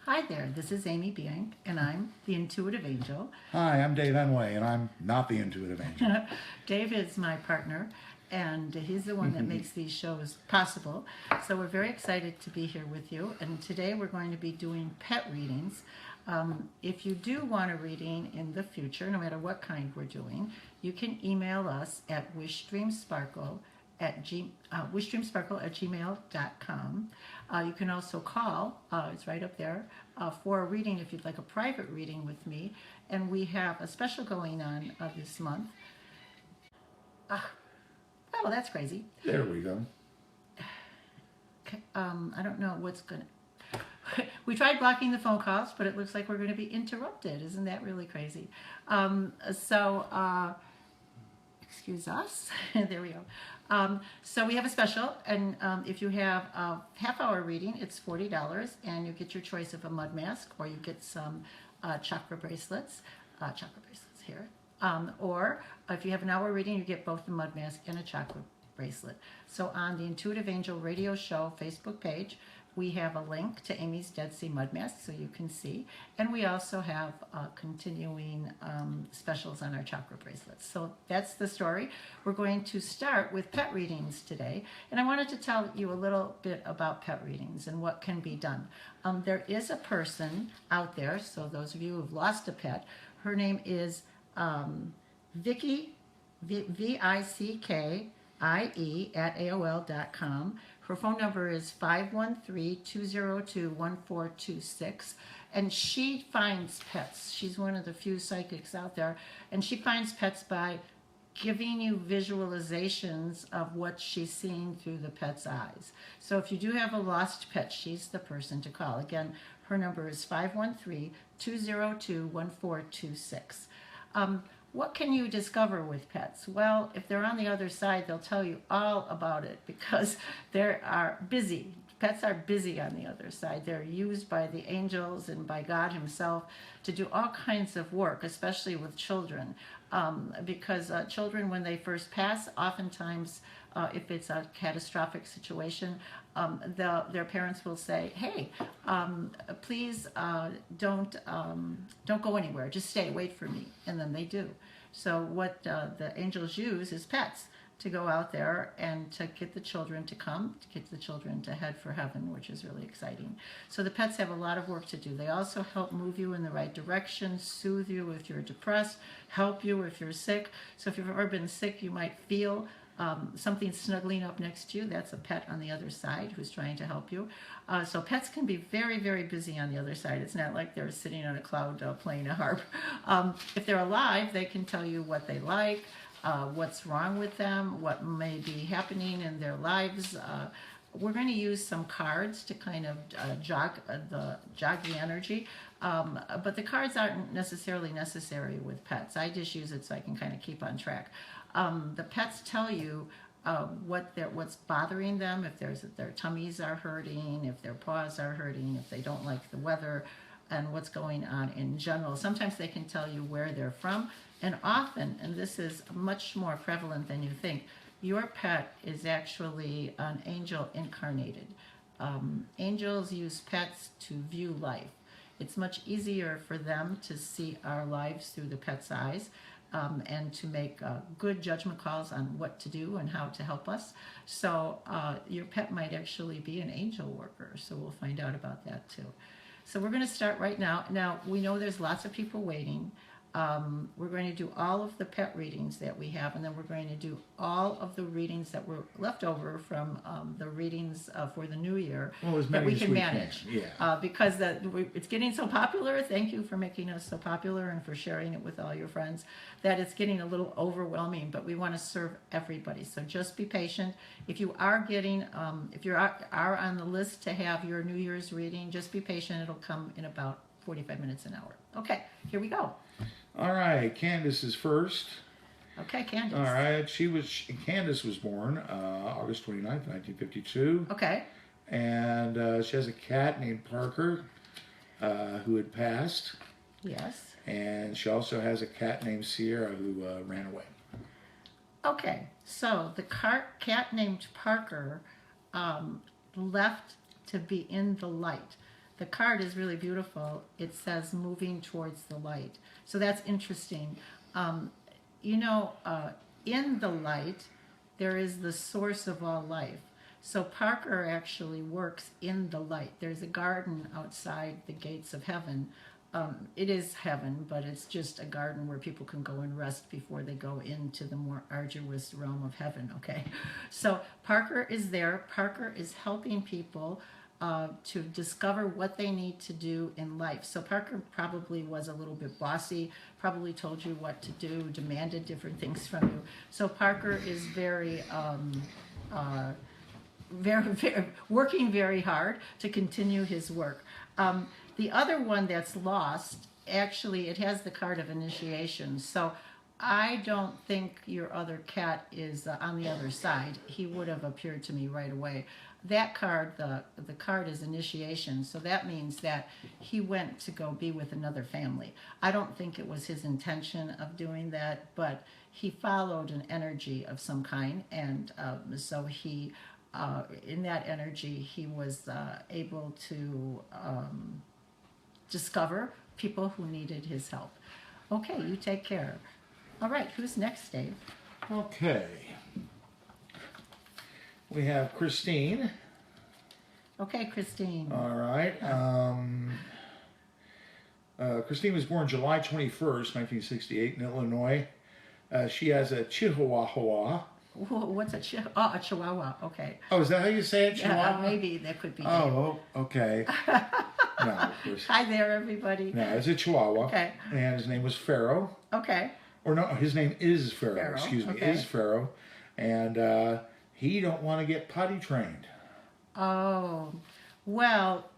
Hi there, this is Amy Biank, and I'm the Intuitive Angel. Hi, I'm Dave Enway, and I'm not the intuitive angel. Dave is my partner, and he's the one that makes these shows possible. So we're very excited to be here with you, and today we're going to be doing pet readings. If you do want a reading in the future, no matter what kind we're doing, you can email us at wishdreamsparkle at gmail.com. You can also call, it's right up there, for a reading if you'd like a private reading with me. And we have a special going on this month. Oh, that's crazy. There we go. I don't know what's going to... We tried blocking the phone calls, but it looks like we're going to be interrupted. Isn't that really crazy? Excuse us. There we go. So we have a special, and if you have a half-hour reading, it's $40, and you get your choice of a mud mask, or you get some chakra bracelets here. Or if you have an hour reading, you get both the mud mask and a chakra bracelet. So on the Intuitive Angel Radio Show Facebook page, we have a link to Amy's Dead Sea Mud Mask so you can see. And we also have continuing specials on our chakra bracelets. So that's the story. We're going to start with pet readings today. And I wanted to tell you a little bit about pet readings and what can be done. There is a person out there, so those of you who've lost a pet, her name is Vicky, Vickie at AOL.com. Her phone number is 513-202-1426, and she finds pets. She's one of the few psychics out there, and she finds pets by giving you visualizations of what she's seeing through the pet's eyes. So if you do have a lost pet, she's the person to call. Again, her number is 513-202-1426. What can you discover with pets? Well, if they're on the other side, they'll tell you all about it because they are busy. Pets are busy on the other side. They're used by the angels and by God himself to do all kinds of work, especially with children. Because children, when they first pass, oftentimes, if it's a catastrophic situation, their parents will say, "Hey, please don't go anywhere. Just stay. Wait for me." And then they do. So what the angels use is pets to go out there and to get the children to come, to get the children to head for heaven, which is really exciting. So the pets have a lot of work to do. They also help move you in the right direction, soothe you if you're depressed, help you if you're sick. So if you've ever been sick, you might feel something snuggling up next to you. That's a pet on the other side who's trying to help you. So pets can be very, very busy on the other side. It's not like they're sitting on a cloud playing a harp. If they're alive, they can tell you what they like, what's wrong with them, what may be happening in their lives. We're going to use some cards to kind of jog the energy, but the cards aren't necessarily necessary with pets. I just use it so I can kind of keep on track. The pets tell you what's bothering them, if their tummies are hurting, if their paws are hurting, if they don't like the weather, and what's going on in general. Sometimes they can tell you where they're from, and often, and this is much more prevalent than you think, your pet is actually an angel incarnated. Angels use pets to view life. It's much easier for them to see our lives through the pet's eyes and to make good judgment calls on what to do and how to help us. So your pet might actually be an angel worker, so we'll find out about that too. So we're going to start right now. Now, we know there's lots of people waiting. We're going to do all of the pet readings that we have, and then we're going to do all of the readings that were left over from the readings for the new year that we can manage. Yeah. Because it's getting so popular. Thank you for making us so popular and for sharing it with all your friends, that it's getting a little overwhelming, but we want to serve everybody. So just be patient. If you are getting, if you are on the list to have your New Year's reading, just be patient. It'll come in about 45 minutes, an hour. Okay, here we go. All right, Candace is first. Okay, Candace. All right, Candace was born August 29th, 1952. Okay. And she has a cat named Parker who had passed. Yes. And she also has a cat named Sierra who ran away. Okay, so the cat named Parker left to be in the light. the card is really beautiful. It says moving towards the light. So that's interesting. Um, you know, in the light, there is the source of all life. So Parker actually works in the light. There's a garden outside the gates of heaven. It is heaven, but it's just a garden where people can go and rest before they go into the more arduous realm of heaven, okay? So Parker is there. Parker is helping people to discover what they need to do in life. So Parker probably was a little bit bossy, probably told you what to do, demanded different things from you. So Parker is very, working very hard to continue his work. The other one that's lost, actually, it has the card of initiation. So I don't think your other cat is on the other side. He would have appeared to me right away. That card, the card is initiation. So that means that he went to go be with another family. I don't think it was his intention of doing that, but he followed an energy of some kind. And so he, in that energy, he was able to discover people who needed his help. Okay, you take care. All right, who's next, Dave? Okay. We have Christine. Okay, Christine. All right. Christine was born July 21st, 1968 in Illinois. She has a Chihuahua. What's a Chihuahua? Okay. Oh, is that how you say it, Chihuahua? Maybe that could be. Dave. Oh, okay. No, of course. Hi there, everybody. No, it's a Chihuahua. Okay. And his name was Pharaoh. Okay. Or no, his name is Pharaoh. Pharaoh, Excuse me, okay. is Pharaoh. And he don't want to get potty trained. Oh, well,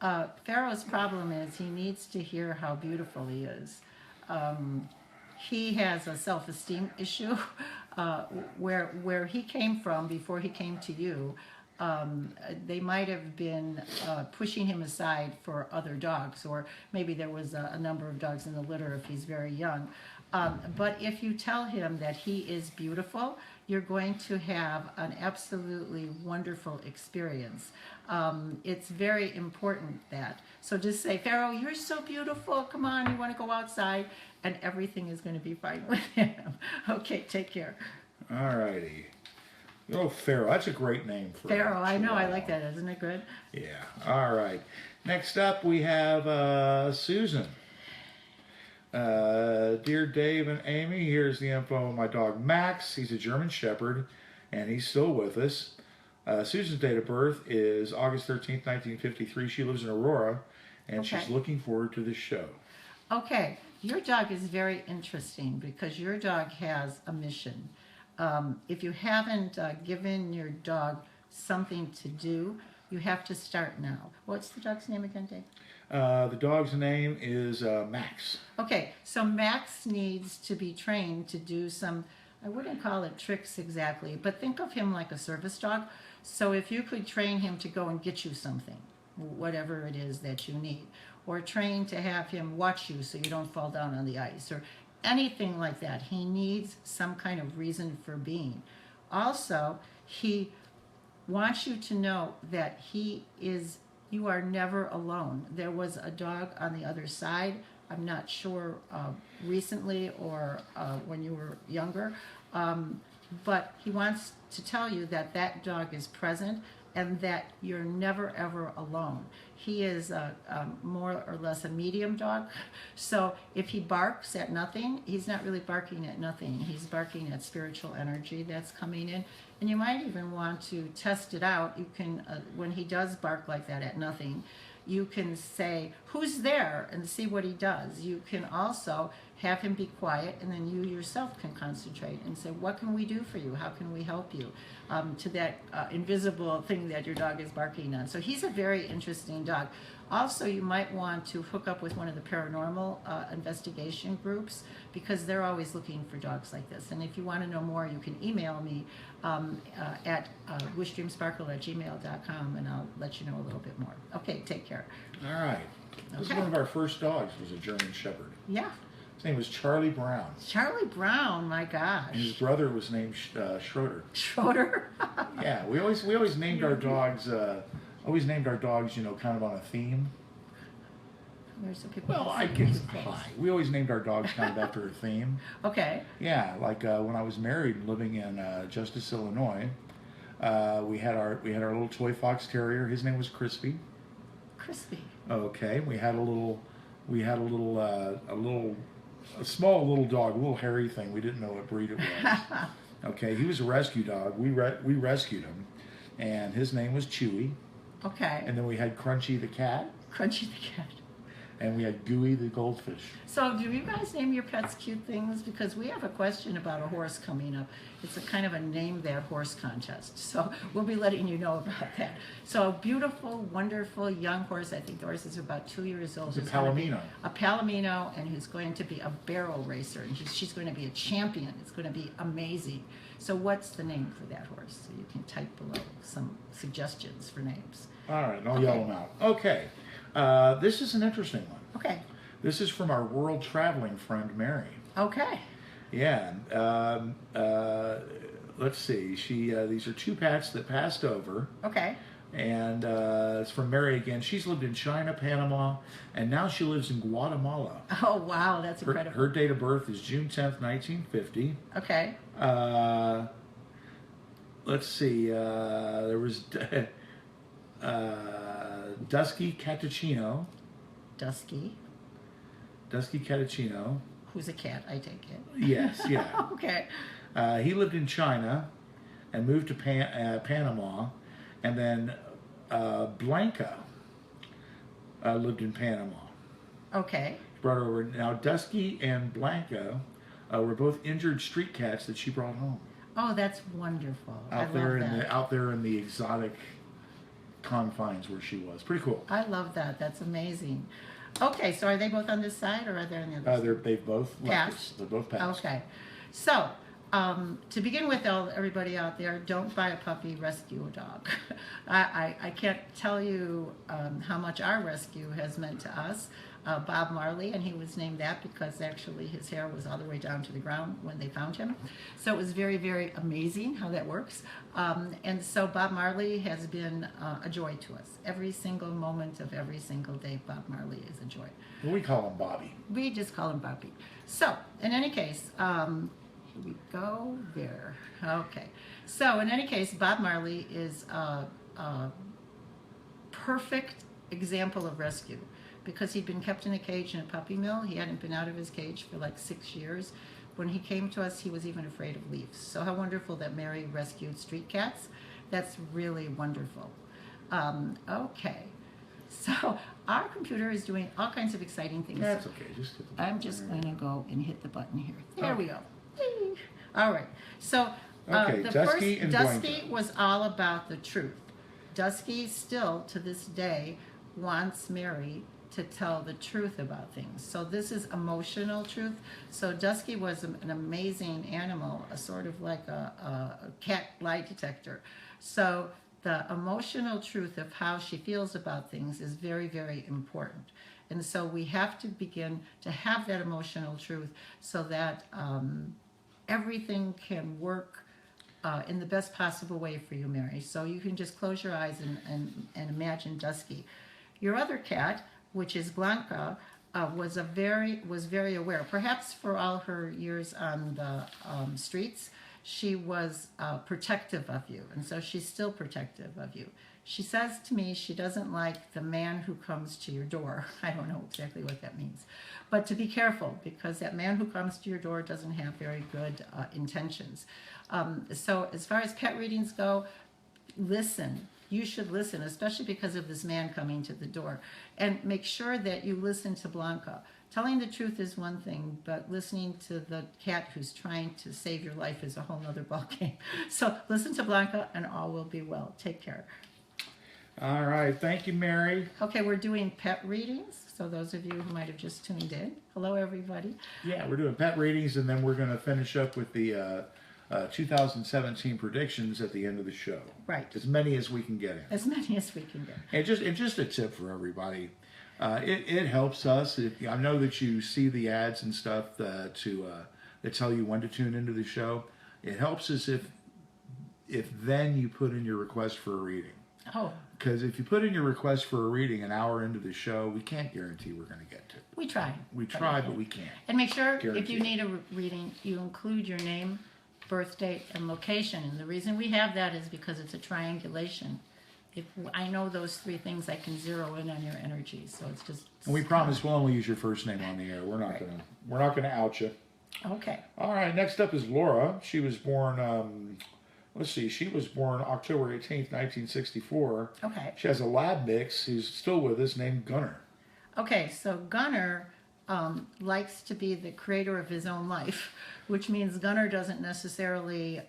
Pharaoh's problem is he needs to hear how beautiful he is. He has a self-esteem issue where he came from before he came to you. They might have been pushing him aside for other dogs, or maybe there was a number of dogs in the litter if he's very young. But if you tell him that he is beautiful, you're going to have an absolutely wonderful experience. It's very important that. So just say, Pharaoh, you're so beautiful. Come on, you want to go outside? And everything is going to be fine with him. Okay, take care. All righty. Oh, Pharaoh. That's a great name for Pharaoh, I know. I Chihuahua. like that. Isn't it good? Yeah. All right. Next up, we have Susan. Dear Dave and Amy, here's the info on my dog Max. He's a German Shepherd, and he's still with us. Susan's date of birth is August 13th, 1953. She lives in Aurora, and Okay. she's looking forward to the show. Okay, your dog is very interesting because your dog has a mission. If you haven't given your dog something to do, you have to start now. What's the dog's name again, Dave? The dog's name is Max. Okay, so Max needs to be trained to do some, I wouldn't call it tricks exactly, but think of him like a service dog. So if you could train him to go and get you something, whatever it is that you need, or train to have him watch you so you don't fall down on the ice, or anything like that. He needs some kind of reason for being. Also, he wants you to know that you are never alone. There was a dog on the other side. I'm not sure recently or when you were younger, but he wants to tell you that that dog is present and that you're never ever alone. He is more or less a medium dog, so if he barks at nothing, he's not really barking at nothing. He's barking at spiritual energy that's coming in, and you might even want to test it out. You can, when he does bark like that at nothing, you can say, "Who's there?" and see what he does. You can also have him be quiet, and then you yourself can concentrate and say, "What can we do for you? How can we help you?" To that invisible thing that your dog is barking on. So he's a very interesting dog. Also, you might want to hook up with one of the paranormal investigation groups because they're always looking for dogs like this. And if you want to know more, you can email me at wishdreamsparkle@gmail.com and I'll let you know a little bit more. Okay, take care. All right. This is Okay. one of our first dogs. Was a German Shepherd. Yeah. His name was Charlie Brown. Charlie Brown, my And his gosh. brother was named Schroeder. Schroeder. Yeah, we always named our dogs. Always named our dogs, you know, kind of on a theme. Or so people Well, can I see guess cute things. we always named our dogs kind of after a theme. Okay. Yeah, like when I was married and living in Justice, Illinois, we had our little toy fox terrier. His name was Crispy. Crispy. Okay, a small little dog, a little hairy thing. We didn't know what breed it was. Okay, he was a rescue dog. We rescued him, and his name was Chewy. Okay. And then we had Crunchy the cat, Crunchy the cat. and we had Gooey the goldfish. So, do you guys name your pets cute things? Because we have a question about a horse coming up. It's a kind of a name that horse contest. So, we'll be letting you know about that. So, a beautiful, wonderful young horse. I think the horse is about 2 years old. It's a He's gonna be Palomino. A Palomino, and he's going to be a barrel racer. And she's going to be a champion. It's going to be amazing. So, what's the name for that horse? So, you can type below some suggestions for names. All right, I'll Okay. yell them out. Okay, this is an interesting one. Okay. This is from our world traveling friend Mary. Okay. Yeah. Let's see. These are two pets that passed over, Okay. and it's from Mary again. She's lived in China, Panama, and now she lives in Guatemala. Oh, wow. That's incredible. Her date of birth is June 10th, 1950. Okay. Let's see. There was Dusky Catachino. Dusky. Dusky Catachino. Who's a cat, I take it. Yes, yeah. Okay. He lived in China and moved to Panama, and then Blanca lived in Panama. Okay. Brought over. Now Dusky and Blanca were both injured street cats that she brought home Oh, that's wonderful. I out there love in that. out there in the exotic confines where she was. Pretty cool. I love that. That's amazing. Okay, so are they both on this side or are they on the other side? They've both left us. Passed. They're both passed. Okay. So, to begin with, everybody out there, don't buy a puppy, rescue a dog. I can't tell you how much our rescue has meant to us. Bob Marley, and he was named that because actually his hair was all the way down to the ground when they found him. So it was very, very amazing how that works. And so Bob Marley has been a joy to us. Every single moment of every single day, Bob Marley is a joy. Well, we call him Bobby. We just call him Bobby. So, in any case, here we go there. Okay. So, in any case, Bob Marley is a perfect example of rescue because he'd been kept in a cage in a puppy mill. He hadn't been out of his cage for like 6 years. When he came to us, he was even afraid of leaves. So, how wonderful that Mary rescued street cats. That's really wonderful. Okay. So our computer is doing all kinds of exciting things. That's okay. Just hit the I'm just going to go and hit the button here. There Okay. we go. Ding. All right. So Okay, the Dusky first and Dusky Blanca. was all about the truth. Dusky still to this day wants Mary to tell the truth about things. So this is emotional truth. So Dusky was an amazing animal, a sort of like a cat lie detector. So the emotional truth of how she feels about things is very, very important. And so we have to begin to have that emotional truth so that everything can work in the best possible way for you, Mary. So you can just close your eyes and imagine Dusky. Your other cat, which is Blanca, was very aware. Perhaps for all her years on the streets, she was protective of you, and so she's still protective of you. She says to me she doesn't like the man who comes to your door. I don't know exactly what that means. But to be careful, because that man who comes to your door doesn't have very good intentions. So as far as pet readings go, listen. You should listen, especially because of this man coming to the door. And make sure that you listen to Blanca. Telling the truth is one thing, but listening to the cat who's trying to save your life is a whole other ballgame. So listen to Blanca and all will be well. Take care. All right. Thank you, Mary. Okay, we're doing pet readings. So those of you who might have just tuned in, hello everybody. Yeah, we're doing pet readings, and then we're going to finish up with the 2017 predictions at the end of the show. Right. As many as we can get in. As many as we can get. And just a tip for everybody. It helps us. I know that you see the ads and stuff that tell you when to tune into the show. It helps us if then you put in your request for a reading. Oh, Because if you put in your request for a reading an hour into the show, we can't guarantee we're going to get to it. we try. We try, but we can't. And make sure if Guarantee you it. need a reading, you include your name, birth date, and location. And the reason we have that is because it's a triangulation. If I know those three things, I can zero in on your energy. So it's just. And we promise we'll only use your first name on the air. We're not gonna out you. Okay. All right. Next up is Laura. She was born. Let's see. She was born October 18th, 1964. Okay. She has a lab mix who's still with us named Gunner. Okay. So Gunner likes to be the creator of his own life, which means Gunner doesn't necessarily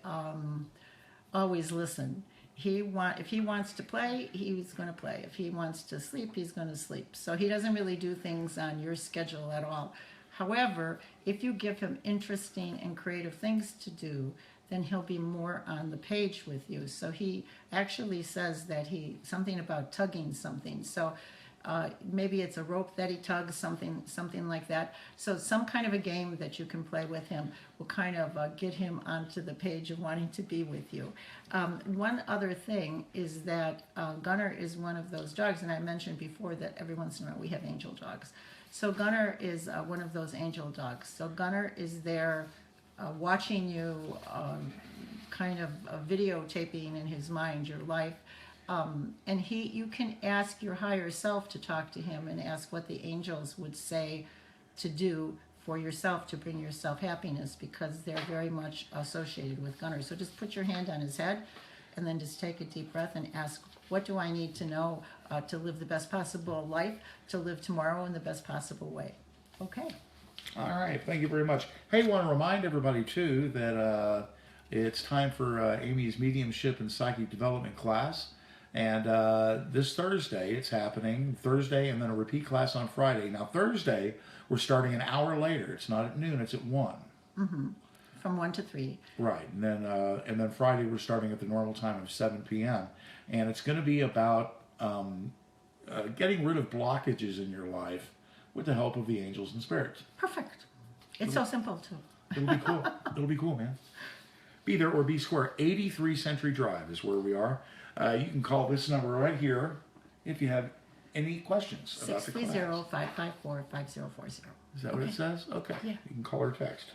always listen. If he wants to play, he's going to play. If he wants to sleep, he's going to sleep. So he doesn't really do things on your schedule at all. However, if you give him interesting and creative things to do, then he'll be more on the page with you. So he actually says that something about tugging something. So maybe it's a rope that he tugs, something like that. So some kind of a game that you can play with him will kind of get him onto the page of wanting to be with you. One other thing is that Gunner is one of those dogs, and I mentioned before that every once in a while we have angel dogs. So Gunner is one of those angel dogs. So Gunner is there watching you, kind of videotaping in his mind your life. And you can ask your higher self to talk to him and ask what the angels would say to do for yourself to bring yourself happiness, because they're very much associated with Gunner. So just put your hand on his head and then just take a deep breath and ask, what do I need to know to live the best possible life, to live tomorrow in the best possible way? Okay. All right. Thank you very much. Hey, want to remind everybody too that it's time for Amy's mediumship and psychic development class. And this Thursday, it's happening. Thursday, and then a repeat class on Friday. Now, Thursday, we're starting an hour later. It's not at noon, it's at 1. Mm-hmm. From 1 to 3. Right. And then Friday, we're starting at the normal time of 7 p.m. And it's going to be about getting rid of blockages in your life with the help of the angels and spirits. Perfect. It's so simple, too. It'll be cool. It'll be cool, man. Be there or be square. 83 Century Drive is where we are. You can call this number right here if you have any questions about the class. 630-554-5040. Is that what it says? Okay. Yeah. You can call or text.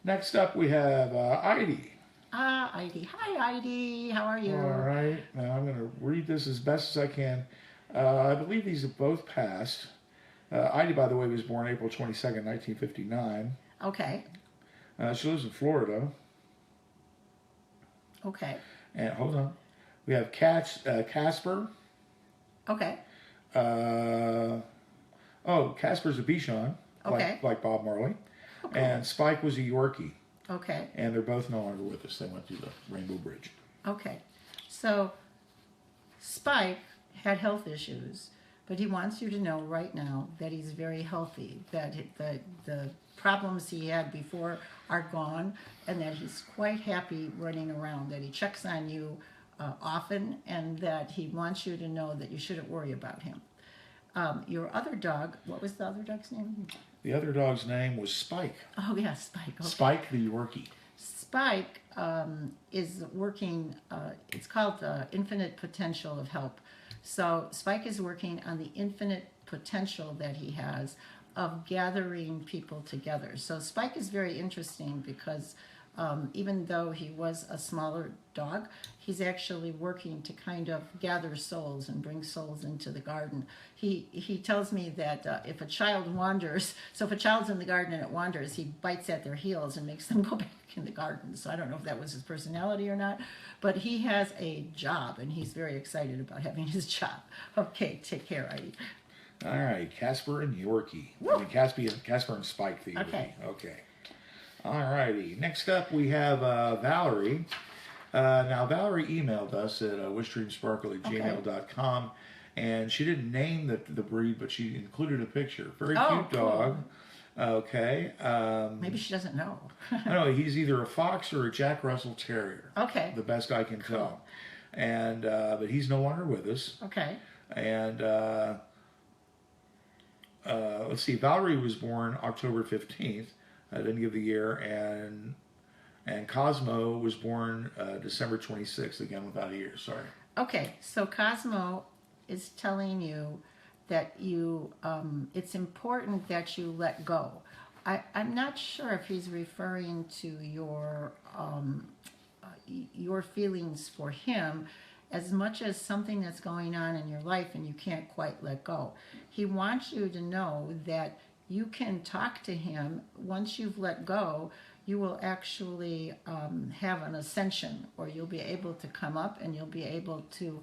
Next up, we have Heidi. Heidi. Hi, Heidi. How are you? All right. Now I'm going to read this as best as I can. I believe these have both passed. Heidi, by the way, was born April 22nd, 1959. Okay. She lives in Florida. Okay. And hold on. We have Casper. Okay. Casper's a Bichon, Okay. like Bob Marley. Oh, cool. And Spike was a Yorkie. Okay. And they're both no longer with us. They went through the Rainbow Bridge. Okay. So Spike had health issues, but he wants you to know right now that he's very healthy, that the problems he had before are gone, and that he's quite happy running around, that he checks on you often, and that he wants you to know that you shouldn't worry about him. Your other dog, what was the other dog's name? The other dog's name was Spike. Oh, yeah, Spike. Okay. Spike the Yorkie. Spike is working, it's called Infinite Potential of Help. So Spike is working on the infinite potential that he has of gathering people together. So Spike is very interesting because even though he was a smaller dog, he's actually working to kind of gather souls and bring souls into the garden. He tells me that if a child wanders, so if a child's in the garden and it wanders, he bites at their heels and makes them go back in the garden. So I don't know if that was his personality or not, but he has a job and he's very excited about having his job. Okay, take care, Heidi. All right, Casper and Yorkie. I mean, Casper and Spike the Yorkie. Okay. Okay. All righty. Next up, we have Valerie. Now, Valerie emailed us at wishdreamsparkle@gmail.com, and she didn't name the breed, but she included a picture. Very cute dog. Okay. Maybe she doesn't know. I don't know. He's either a fox or a Jack Russell Terrier. Okay. The best I can tell. And but he's no longer with us. Okay. And let's see. Valerie was born October 15th. I didn't give the year, and Cosmo was born December 26th, again without a year. Sorry. Okay, so Cosmo is telling you that it's important that you let go. I'm not sure if he's referring to your feelings for him as much as something that's going on in your life and you can't quite let go. He wants you to know that you can talk to him. Once you've let go, you will actually have an ascension, or you'll be able to come up and you'll be able to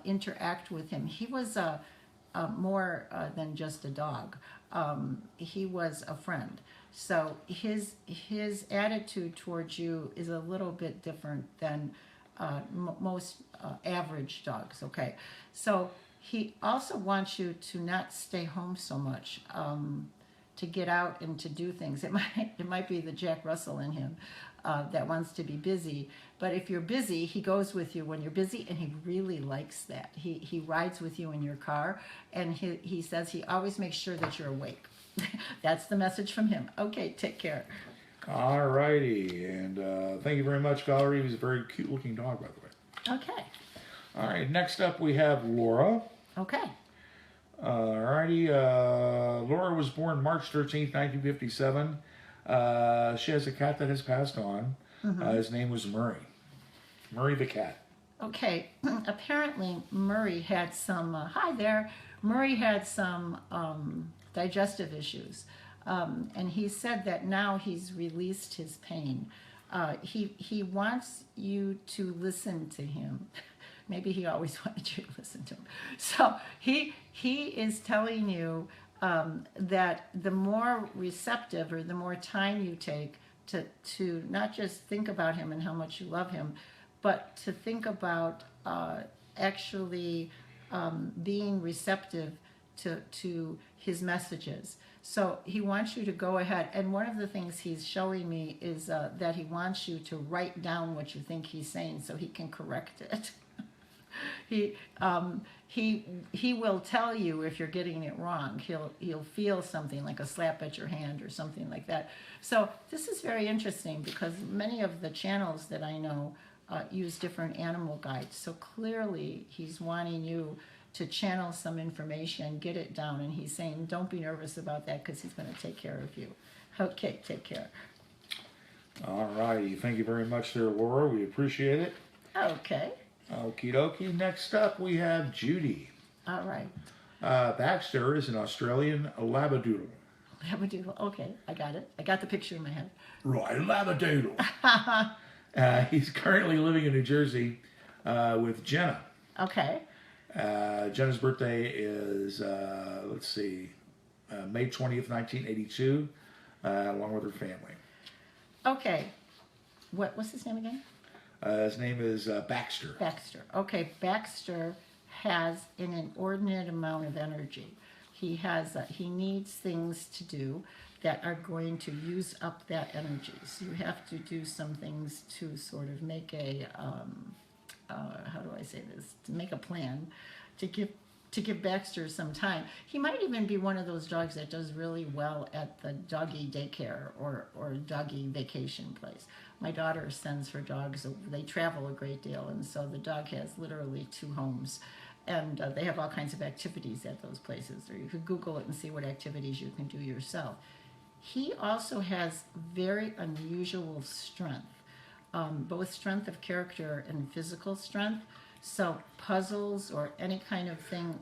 interact with him. He was more than just a dog. He was a friend. So his attitude towards you is a little bit different than most average dogs. Okay, so he also wants you to not stay home so much. To get out and to do things. It might be the Jack Russell in him that wants to be busy. But if you're busy, he goes with you when you're busy, and he really likes that. He rides with you in your car, and he says he always makes sure that you're awake. That's the message from him. Okay, take care. All righty, and thank you very much, Valerie. He was a very cute-looking dog, by the way. Okay. All right, next up we have Laura. Okay. Alrighty, Laura was born March 13th, 1957. She has a cat that has passed on. His name was Murray. Murray the cat. Okay. Apparently, Murray had some. Hi there. Murray had some digestive issues, and he said that now he's released his pain. He wants you to listen to him. Maybe he always wanted you to listen to him. So he is telling you that the more receptive, or the more time you take to not just think about him and how much you love him, but to think about actually being receptive to his messages. So he wants you to go ahead. And one of the things he's showing me is that he wants you to write down what you think he's saying so he can correct it. He will tell you if you're getting it wrong. He'll feel something like a slap at your hand or something like that. So this is very interesting because many of the channels that I know use different animal guides. So clearly he's wanting you to channel some information, get it down, and he's saying don't be nervous about that because he's going to take care of you. Okay, take care. All righty, thank you very much there, Laura. We appreciate it. Okay. Okie dokie. Next up, we have Judy. All right. Baxter is an Australian Labradoodle. Labradoodle. Okay, I got it. I got the picture in my head. Right, Labradoodle. He's currently living in New Jersey with Jenna. Okay. Jenna's birthday is, May 20th, 1982, along with her family. Okay. What's his name again? His name is Baxter. Baxter. Okay, Baxter has an inordinate amount of energy. He needs things to do that are going to use up that energy. So you have to do some things to sort of make a how do I say this? To make a plan to give Baxter some time. He might even be one of those dogs that does really well at the doggy daycare or doggy vacation place. My daughter sends her dogs, they travel a great deal, and so the dog has literally 2 homes. And they have all kinds of activities at those places, or you could Google it and see what activities you can do yourself. He also has very unusual strength, both strength of character and physical strength. So puzzles or any kind of thing,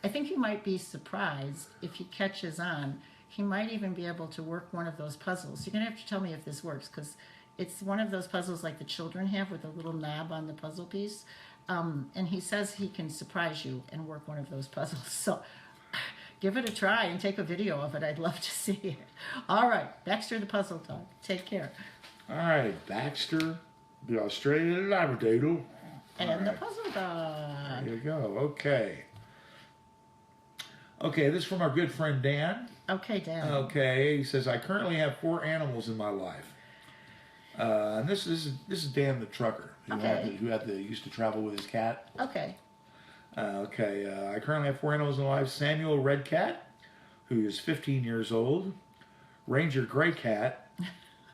I think you might be surprised if he catches on. He might even be able to work one of those puzzles. You're going to have to tell me if this works, because it's one of those puzzles like the children have with a little knob on the puzzle piece. And he says he can surprise you and work one of those puzzles. So give it a try and take a video of it. I'd love to see it. All right, Baxter the puzzle dog. Take care. All right, Baxter, the Australian Labradoodle. And the puzzle dog. There you go. Okay. Okay, this is from our good friend Dan. Okay, Dan. Okay, he says, I currently have 4 animals in my life. And this is Dan the trucker who used to travel with his cat. Okay. I currently have 4 animals in my life. Samuel Red Cat, who is 15 years old. Ranger Gray Cat,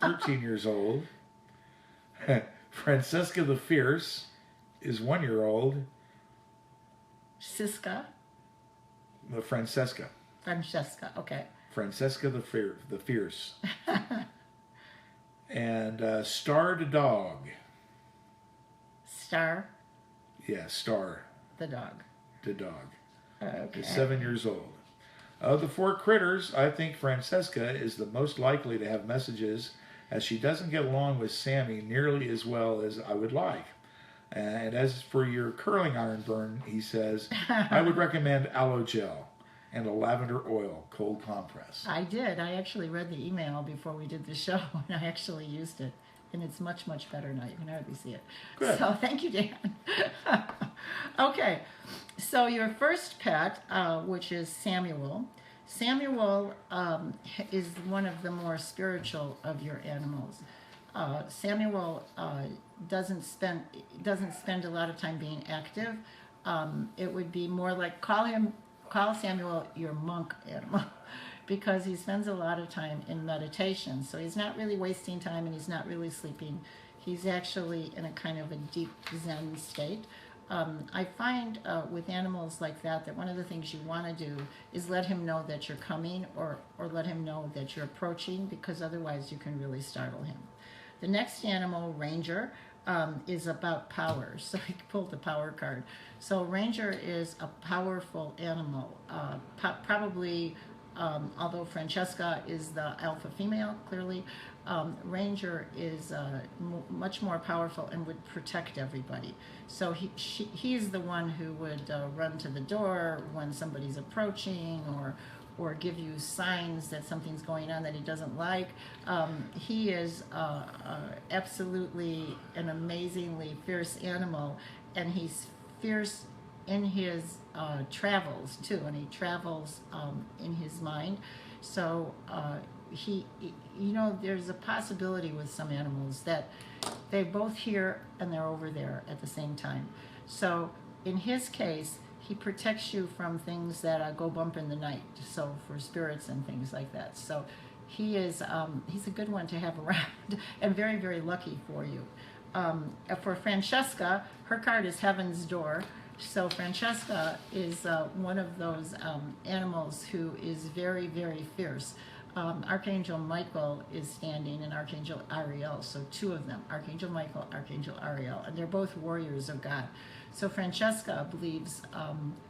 13 years old. Francesca the Fierce is 1-year-old, Siska, Francesca. Francesca. Okay. Francesca the Fierce. And Star the dog. Star, Yeah, Star the dog. the dog. Okay. Is 7 years old. Of the 4 critters, I think Francesca is the most likely to have messages, as she doesn't get along with Sammy nearly as well as I would like. And as for your curling iron burn, he says, I would recommend aloe gel and a lavender oil cold compress. I did. I actually read the email before we did the show, and I actually used it. And it's much, much better now. You can hardly see it. Good. So thank you, Dan. Okay. So your first pet, which is Samuel. Samuel is one of the more spiritual of your animals. Samuel doesn't spend a lot of time being active. It would be more like call Samuel your monk animal, because he spends a lot of time in meditation. So he's not really wasting time and he's not really sleeping. He's actually in a kind of a deep Zen state. I find with animals like that one of the things you want to do is let him know that you're coming, or let him know that you're approaching, because otherwise you can really startle him. The next animal, Ranger, is about power. So he pulled the power card. So Ranger is a powerful animal, probably. Although Francesca is the alpha female, clearly, Ranger is much more powerful and would protect everybody. So he's the one who would run to the door when somebody's approaching, or give you signs that something's going on that he doesn't like. He is absolutely an amazingly fierce animal, and he's fierce in his travels too, and he travels in his mind. So there's a possibility with some animals that they both here and they're over there at the same time. So in his case, he protects you from things that go bump in the night, so for spirits and things like that. So he's a good one to have around, and very, very lucky for you. For Francesca, her card is Heaven's Door. So Francesca is one of those animals who is very, very fierce. Archangel Michael is standing, and Archangel Ariel, so 2 of them, Archangel Michael, Archangel Ariel, and they're both warriors of God. So Francesca believes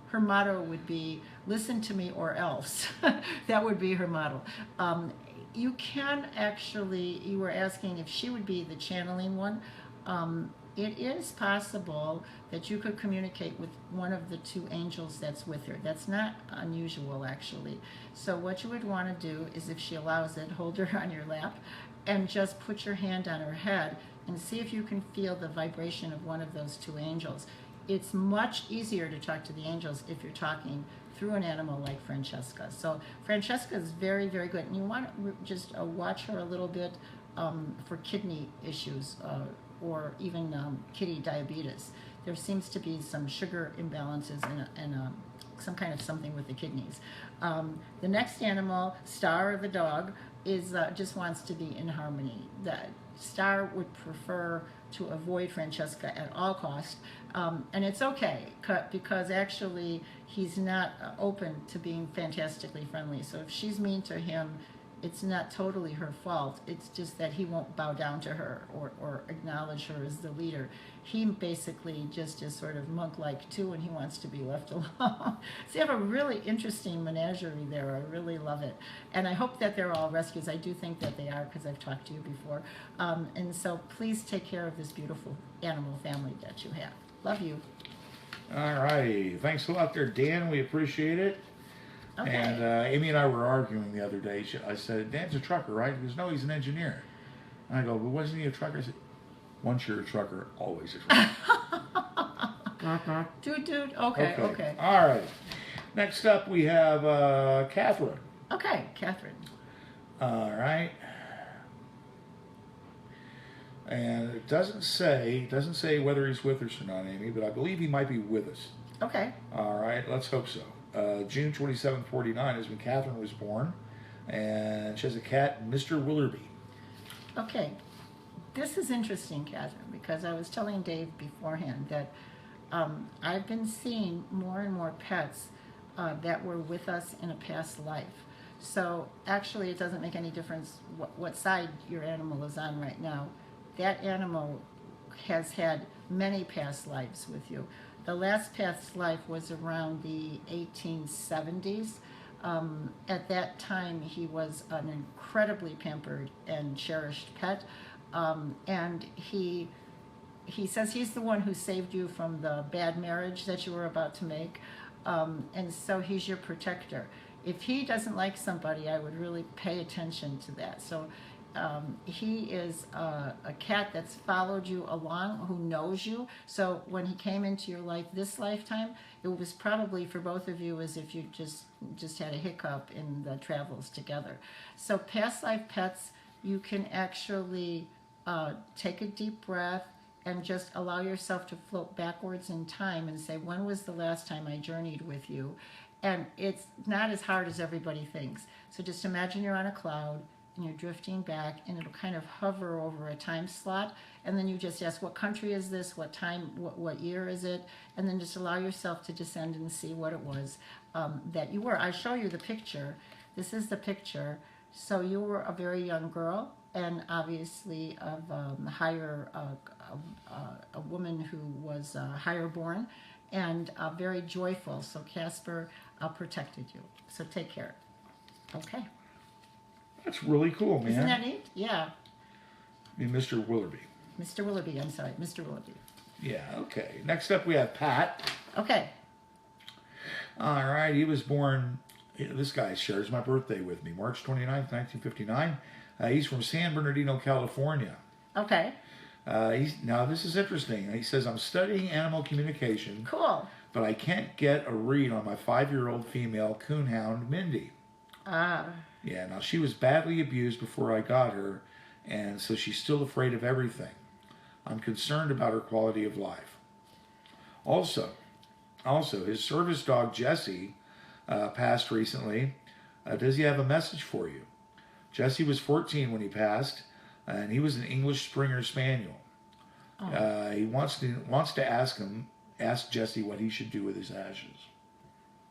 her motto would be, listen to me or else. That would be her motto. You can actually, you were asking if she would be the channeling one. It is possible that you could communicate with one of the 2 angels that's with her. That's not unusual, actually. So what you would want to do is, if she allows it, hold her on your lap and just put your hand on her head and see if you can feel the vibration of one of those 2 angels. It's much easier to talk to the angels if you're talking through an animal like Francesca. So Francesca is very, very good. And you want to just watch her a little bit for kidney issues, or even kitty diabetes. There seems to be some sugar imbalances and some kind of something with the kidneys. The next animal, Star the dog, is just wants to be in harmony. That Star would prefer to avoid Francesca at all costs, and it's okay, because actually he's not open to being fantastically friendly. So if she's mean to him, it's not totally her fault. It's just that he won't bow down to her or acknowledge her as the leader. He basically just is sort of monk-like too, and he wants to be left alone. So you have a really interesting menagerie there. I really love it. And I hope that they're all rescues. I do think that they are, because I've talked to you before. And so please take care of this beautiful animal family that you have. Love you. All righty. Thanks a lot there, Dan. We appreciate it. Okay. And Amy and I were arguing the other day. I said, Dan's a trucker, right? He goes, no, he's an engineer. And I go, but wasn't he a trucker? I said, once you're a trucker, always a trucker. Dude. Okay. All right. Next up, we have Catherine. Okay, Catherine. All right. And it doesn't say whether he's with us or not, Amy, but I believe he might be with us. Okay. All right, let's hope so. June 27, 49 is when Catherine was born, and she has a cat, Mr. Willerby. Okay. this is interesting, Catherine, because I was telling Dave beforehand that I've been seeing more and more pets that were with us in a past life. So actually, it doesn't make any difference what side your animal is on right now. That animal has had many past lives with you. The last past life was around the 1870s. At that time, he was an incredibly pampered and cherished pet, and he says he's the one who saved you from the bad marriage that you were about to make, and so he's your protector. If he doesn't like somebody, I would really pay attention to that. So he is a cat that's followed you along, who knows you. So when he came into your life this lifetime, it was probably for both of you as if you just had a hiccup in the travels together. So past life pets, you can actually take a deep breath and just allow yourself to float backwards in time and say, when was the last time I journeyed with you? And it's not as hard as everybody thinks. So just imagine you're on a cloud and you're drifting back, and it'll kind of hover over a time slot, and then you just ask, what country is this, what time, what year is it, and then just allow yourself to descend and see what it was that you were. I show you the picture. This is the picture. So you were a very young girl, and obviously of higher, a woman who was higher born, and very joyful. So Casper protected you. So take care. Okay. That's really cool, man. Isn't that neat? Yeah. I mean, Mr. Willoughby. Mr. Willoughby, I'm sorry. Mr. Willoughby. Yeah, okay. Next up, we have Pat. Okay. All right, he was born, this guy shares my birthday with me, March 29th, 1959. He's from San Bernardino, California. Okay. Now, this is interesting. He says, I'm studying animal communication, Cool. but I can't get a read on my 5-year-old female coonhound, Mindy. Ah. Yeah, now she was badly abused before I got her, and so she's still afraid of everything. I'm concerned about her quality of life. Also, his service dog, Jesse, passed recently. Does he have a message for you? Jesse was 14 when he passed, and he was an English Springer Spaniel. Oh. He wants to ask Jesse what he should do with his ashes.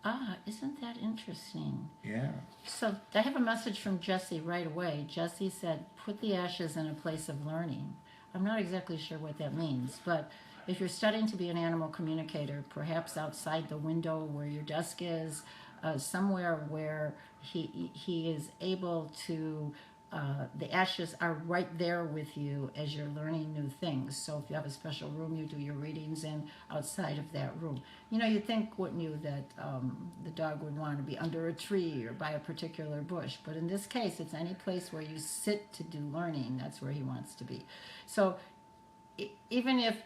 Ah, isn't that interesting? Yeah. So I have a message from Jesse right away. Jesse said, put the ashes in a place of learning. I'm not exactly sure what that means, but if you're studying to be an animal communicator, perhaps outside the window where your desk is, somewhere where he is able to, the ashes are right there with you as you're learning new things. So if you have a special room you do your readings in, outside of that room. You know, you'd think, wouldn't you, that the dog would want to be under a tree or by a particular bush. But in this case, it's any place where you sit to do learning. That's where he wants to be. So even if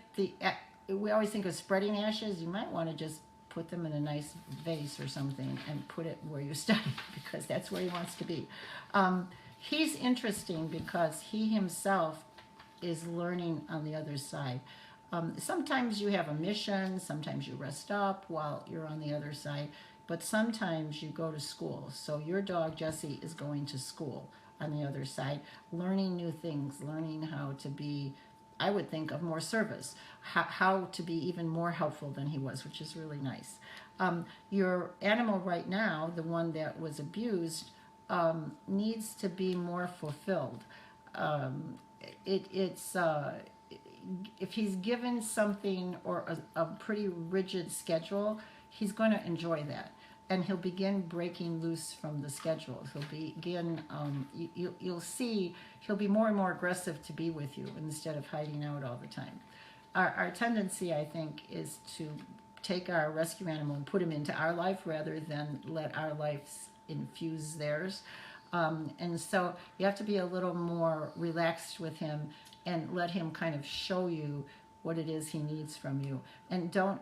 we always think of spreading ashes, you might want to just put them in a nice vase or something and put it where you study, because that's where he wants to be. He's interesting because he himself is learning on the other side. Sometimes you have a mission, sometimes you rest up while you're on the other side, but sometimes you go to school. So your dog, Jesse, is going to school on the other side, learning new things, learning how to be, I would think, of more service, how to be even more helpful than he was, which is really nice. Your animal right now, the one that was abused, needs to be more fulfilled. If he's given something or a pretty rigid schedule, he's going to enjoy that. And he'll begin breaking loose from the schedule. He'll begin, you'll see, he'll be more and more aggressive to be with you instead of hiding out all the time. Our tendency, I think, is to take our rescue animal and put him into our life rather than let our lives infuse theirs. And so you have to be a little more relaxed with him and let him kind of show you what it is he needs from you. And don't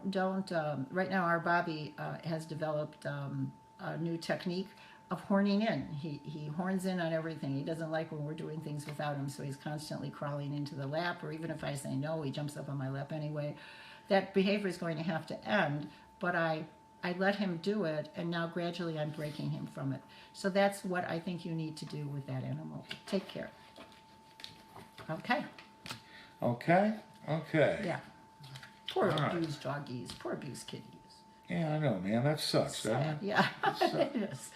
right now our Bobby has developed a new technique of horning in. He horns in on everything. He doesn't like when we're doing things without him, so he's constantly crawling into the lap, or even if I say no, he jumps up on my lap anyway. That behavior is going to have to end, but I let him do it, and now gradually I'm breaking him from it. So that's what I think you need to do with that animal. Take care. Okay. Okay. Okay. Yeah. Poor All right. abused doggies. Poor abused kitties. Yeah, I know, man. That sucks, doesn't Sad. it? Yeah, That sucks. it is.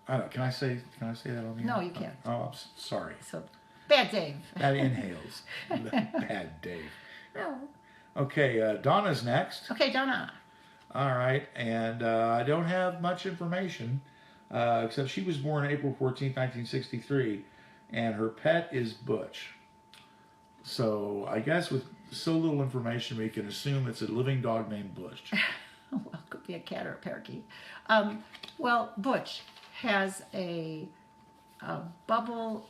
I don't. Can I say that on the No, air? you can't. Oh, sorry. So, bad Dave. That inhales. Bad Dave. No. Okay, Donna's next. Okay, Donna. All right, and I don't have much information except she was born April 14th, 1963, and her pet is Butch. So I guess with so little information, we can assume it's a living dog named Butch. Well, it could be a cat or a parakeet. Well, Butch has a bubble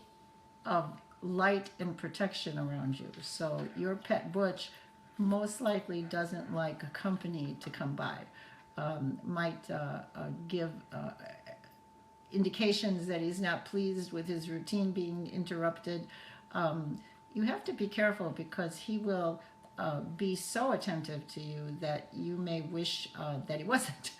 of light and protection around you. So your pet Butch most likely doesn't like a company to come by. Might give indications that he's not pleased with his routine being interrupted. You have to be careful because he will be so attentive to you that you may wish that he wasn't.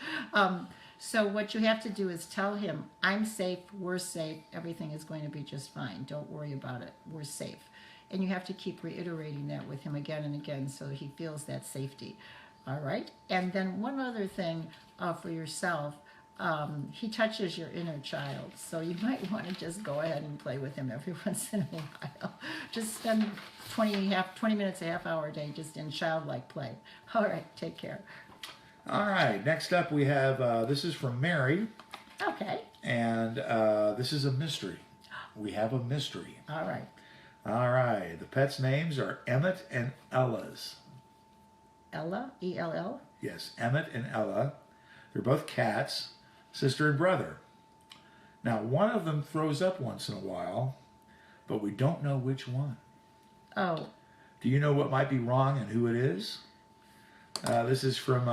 So what you have to do is tell him, I'm safe, we're safe, everything is going to be just fine. Don't worry about it, we're safe. And you have to keep reiterating that with him again and again so he feels that safety. All right? And then one other thing for yourself, he touches your inner child. So you might want to just go ahead and play with him every once in a while. Just spend 20 minutes, a half hour a day just in childlike play. All right, take care. All right, next up we have, this is from Mary, Okay. and this is a mystery. We have a mystery. All right. All right, the pets' names are Emmett and Ella's. Ella, E-L-L. Yes, Emmett and Ella. They're both cats, sister and brother. Now, one of them throws up once in a while, but we don't know which one. Oh, Do you know what might be wrong and who it is? This is from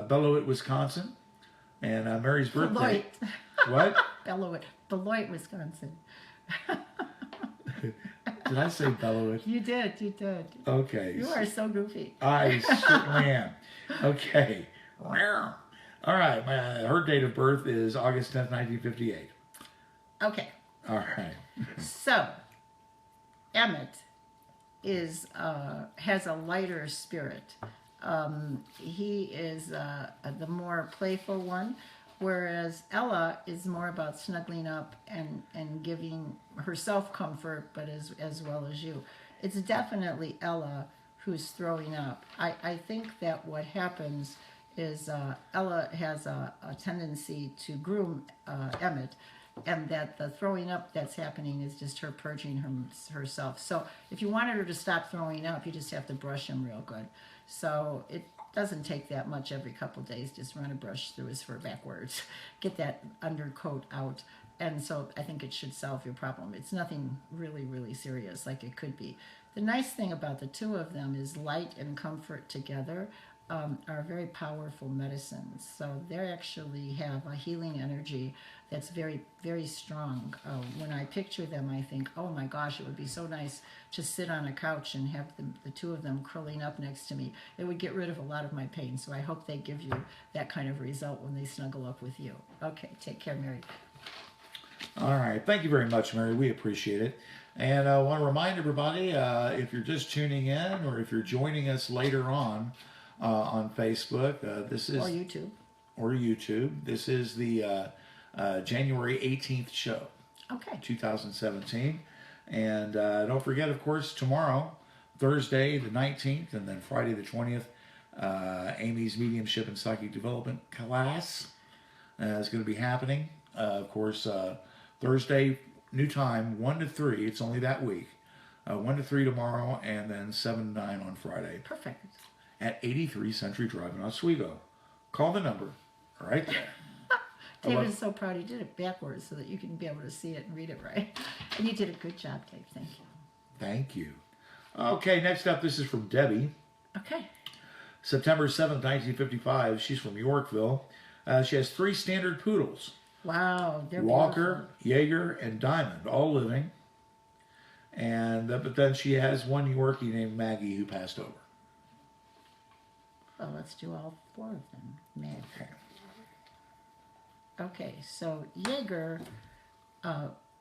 Beloit, Wisconsin, and Mary's birthday. Beloit. What? Beloit, Wisconsin. Did I say Beloit? You did. Okay. You are so goofy. I certainly am. Okay. All right. Her date of birth is August 10th, 1958. Okay. All right. So, Emmett has a lighter spirit. He is the more playful one, whereas Ella is more about snuggling up and giving herself comfort, but as well as you. It's definitely Ella who's throwing up. I think that what happens is Ella has a tendency to groom Emmett, and that the throwing up that's happening is just her purging herself. So if you wanted her to stop throwing up, you just have to brush him real good. So it doesn't take that much every couple days. Just run a brush through his fur backwards, get that undercoat out. And so I think it should solve your problem. It's nothing really, really serious like it could be. The nice thing about the two of them is light and comfort together are very powerful medicines. So they actually have a healing energy that's very, very strong. When I picture them, I think, oh my gosh, it would be so nice to sit on a couch and have the two of them curling up next to me. It would get rid of a lot of my pain. So I hope they give you that kind of result when they snuggle up with you. Okay, take care, Mary. All right. Thank you very much, Mary. We appreciate it. And I want to remind everybody, if you're just tuning in or if you're joining us later on Facebook, this is... Or YouTube. This is the January 18th show. Okay. 2017. And don't forget, of course, tomorrow, Thursday the 19th, and then Friday the 20th, Amy's Mediumship and Psychic Development class is going to be happening. Of course, Thursday, new time, 1 to 3. It's only that week. 1 to 3 tomorrow, and then 7 to 9 on Friday. Perfect. At 83 Century Drive in Oswego. Call the number right there. David is so proud he did it backwards so that you can be able to see it and read it right. And you did a good job, Dave. Thank you. Thank you. Okay, next up, this is from Debbie. Okay. September 7th, 1955. She's from Yorkville. She has 3 standard poodles. Wow. They're Walker, beautiful. Jaeger, and Diamond, all living. And but then she has one Yorkie named Maggie who passed over. Well, let's do all 4 of them. Mag. Okay, so Jaeger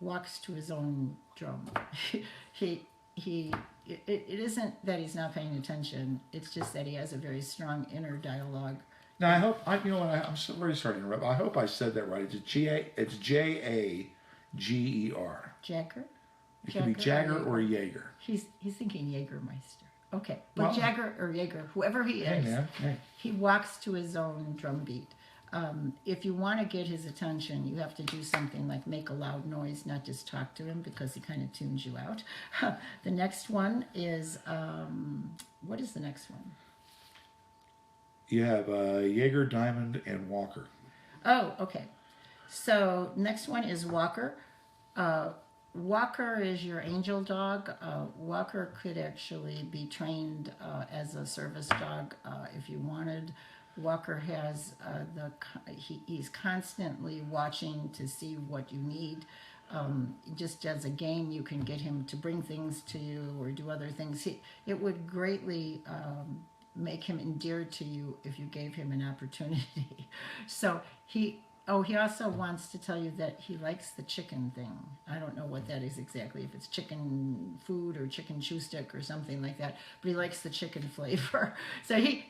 walks to his own drum. he it isn't that he's not paying attention. It's just that he has a very strong inner dialogue. Now I hope you know what I'm so very sorry to interrupt. I hope I said that right. It's Jager. Jagger? It could be Jagger or Jaeger? Jaeger. He's thinking Jägermeister. Okay, but Well, Jagger or Jaeger, whoever he hey is, man, hey. he walks to his own drum beat. If you want to get his attention, you have to do something like make a loud noise, not just talk to him because he kind of tunes you out. The next one is, what is the next one? You have Jaeger, Diamond, and Walker. Oh, okay. So next one is Walker. Walker is your angel dog. Walker could actually be trained as a service dog if you wanted. Walker has he's constantly watching to see what you need. Just as a game, you can get him to bring things to you or do other things. It would greatly make him endeared to you if you gave him an opportunity. So he also wants to tell you that he likes the chicken thing. I don't know what that is exactly, if it's chicken food or chicken chew stick or something like that, but he likes the chicken flavor. So he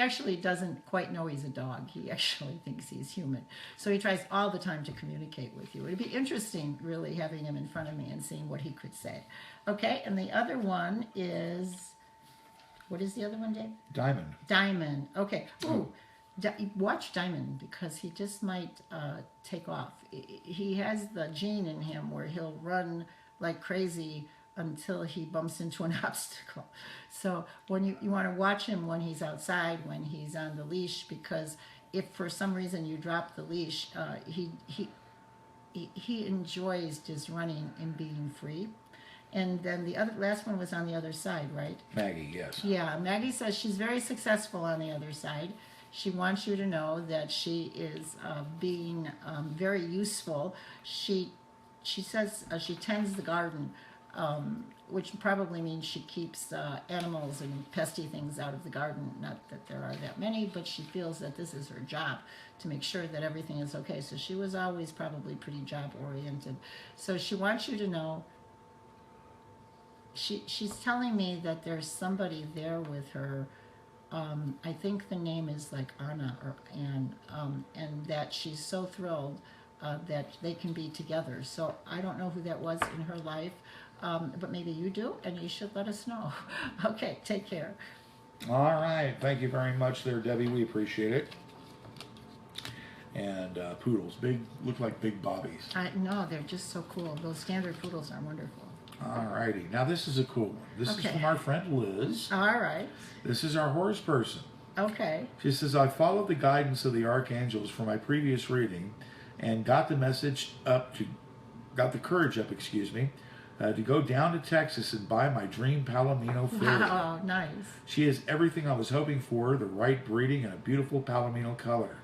actually doesn't quite know he's a dog. He actually thinks he's human. So he tries all the time to communicate with you. It'd be interesting, really, having him in front of me and seeing what he could say. Okay, and the other one is, what is the other one, Dave? Diamond. Diamond. Okay. Ooh. Watch Diamond because he just might take off. He has the gene in him where he'll run like crazy until he bumps into an obstacle. So when you want to watch him when he's outside, when he's on the leash, because if for some reason you drop the leash, he enjoys just running and being free. And then the last one was on the other side, right? Maggie, yes. Yeah, Maggie says she's very successful on the other side. She wants you to know that she is being very useful. She says she tends the garden, which probably means she keeps animals and pesky things out of the garden. Not that there are that many, but she feels that this is her job to make sure that everything is okay. So she was always probably pretty job oriented. So she wants you to know. She's telling me that there's somebody there with her. I think the name is like Anna or Anne, and that she's so thrilled that they can be together. So I don't know who that was in her life, but maybe you do, and you should let us know. Okay, take care. All right. Thank you very much there, Debbie. We appreciate it. And poodles. Look like big bobbies. I know, they're just so cool. Those standard poodles are wonderful. All righty. Now this is a cool one. This is from our friend Liz. All right. This is our horse person. Okay. She says, I followed the guidance of the archangels from my previous reading and got the courage up, to go down to Texas and buy my dream Palomino filly. Wow, nice. She has everything I was hoping for, the right breeding and a beautiful Palomino color.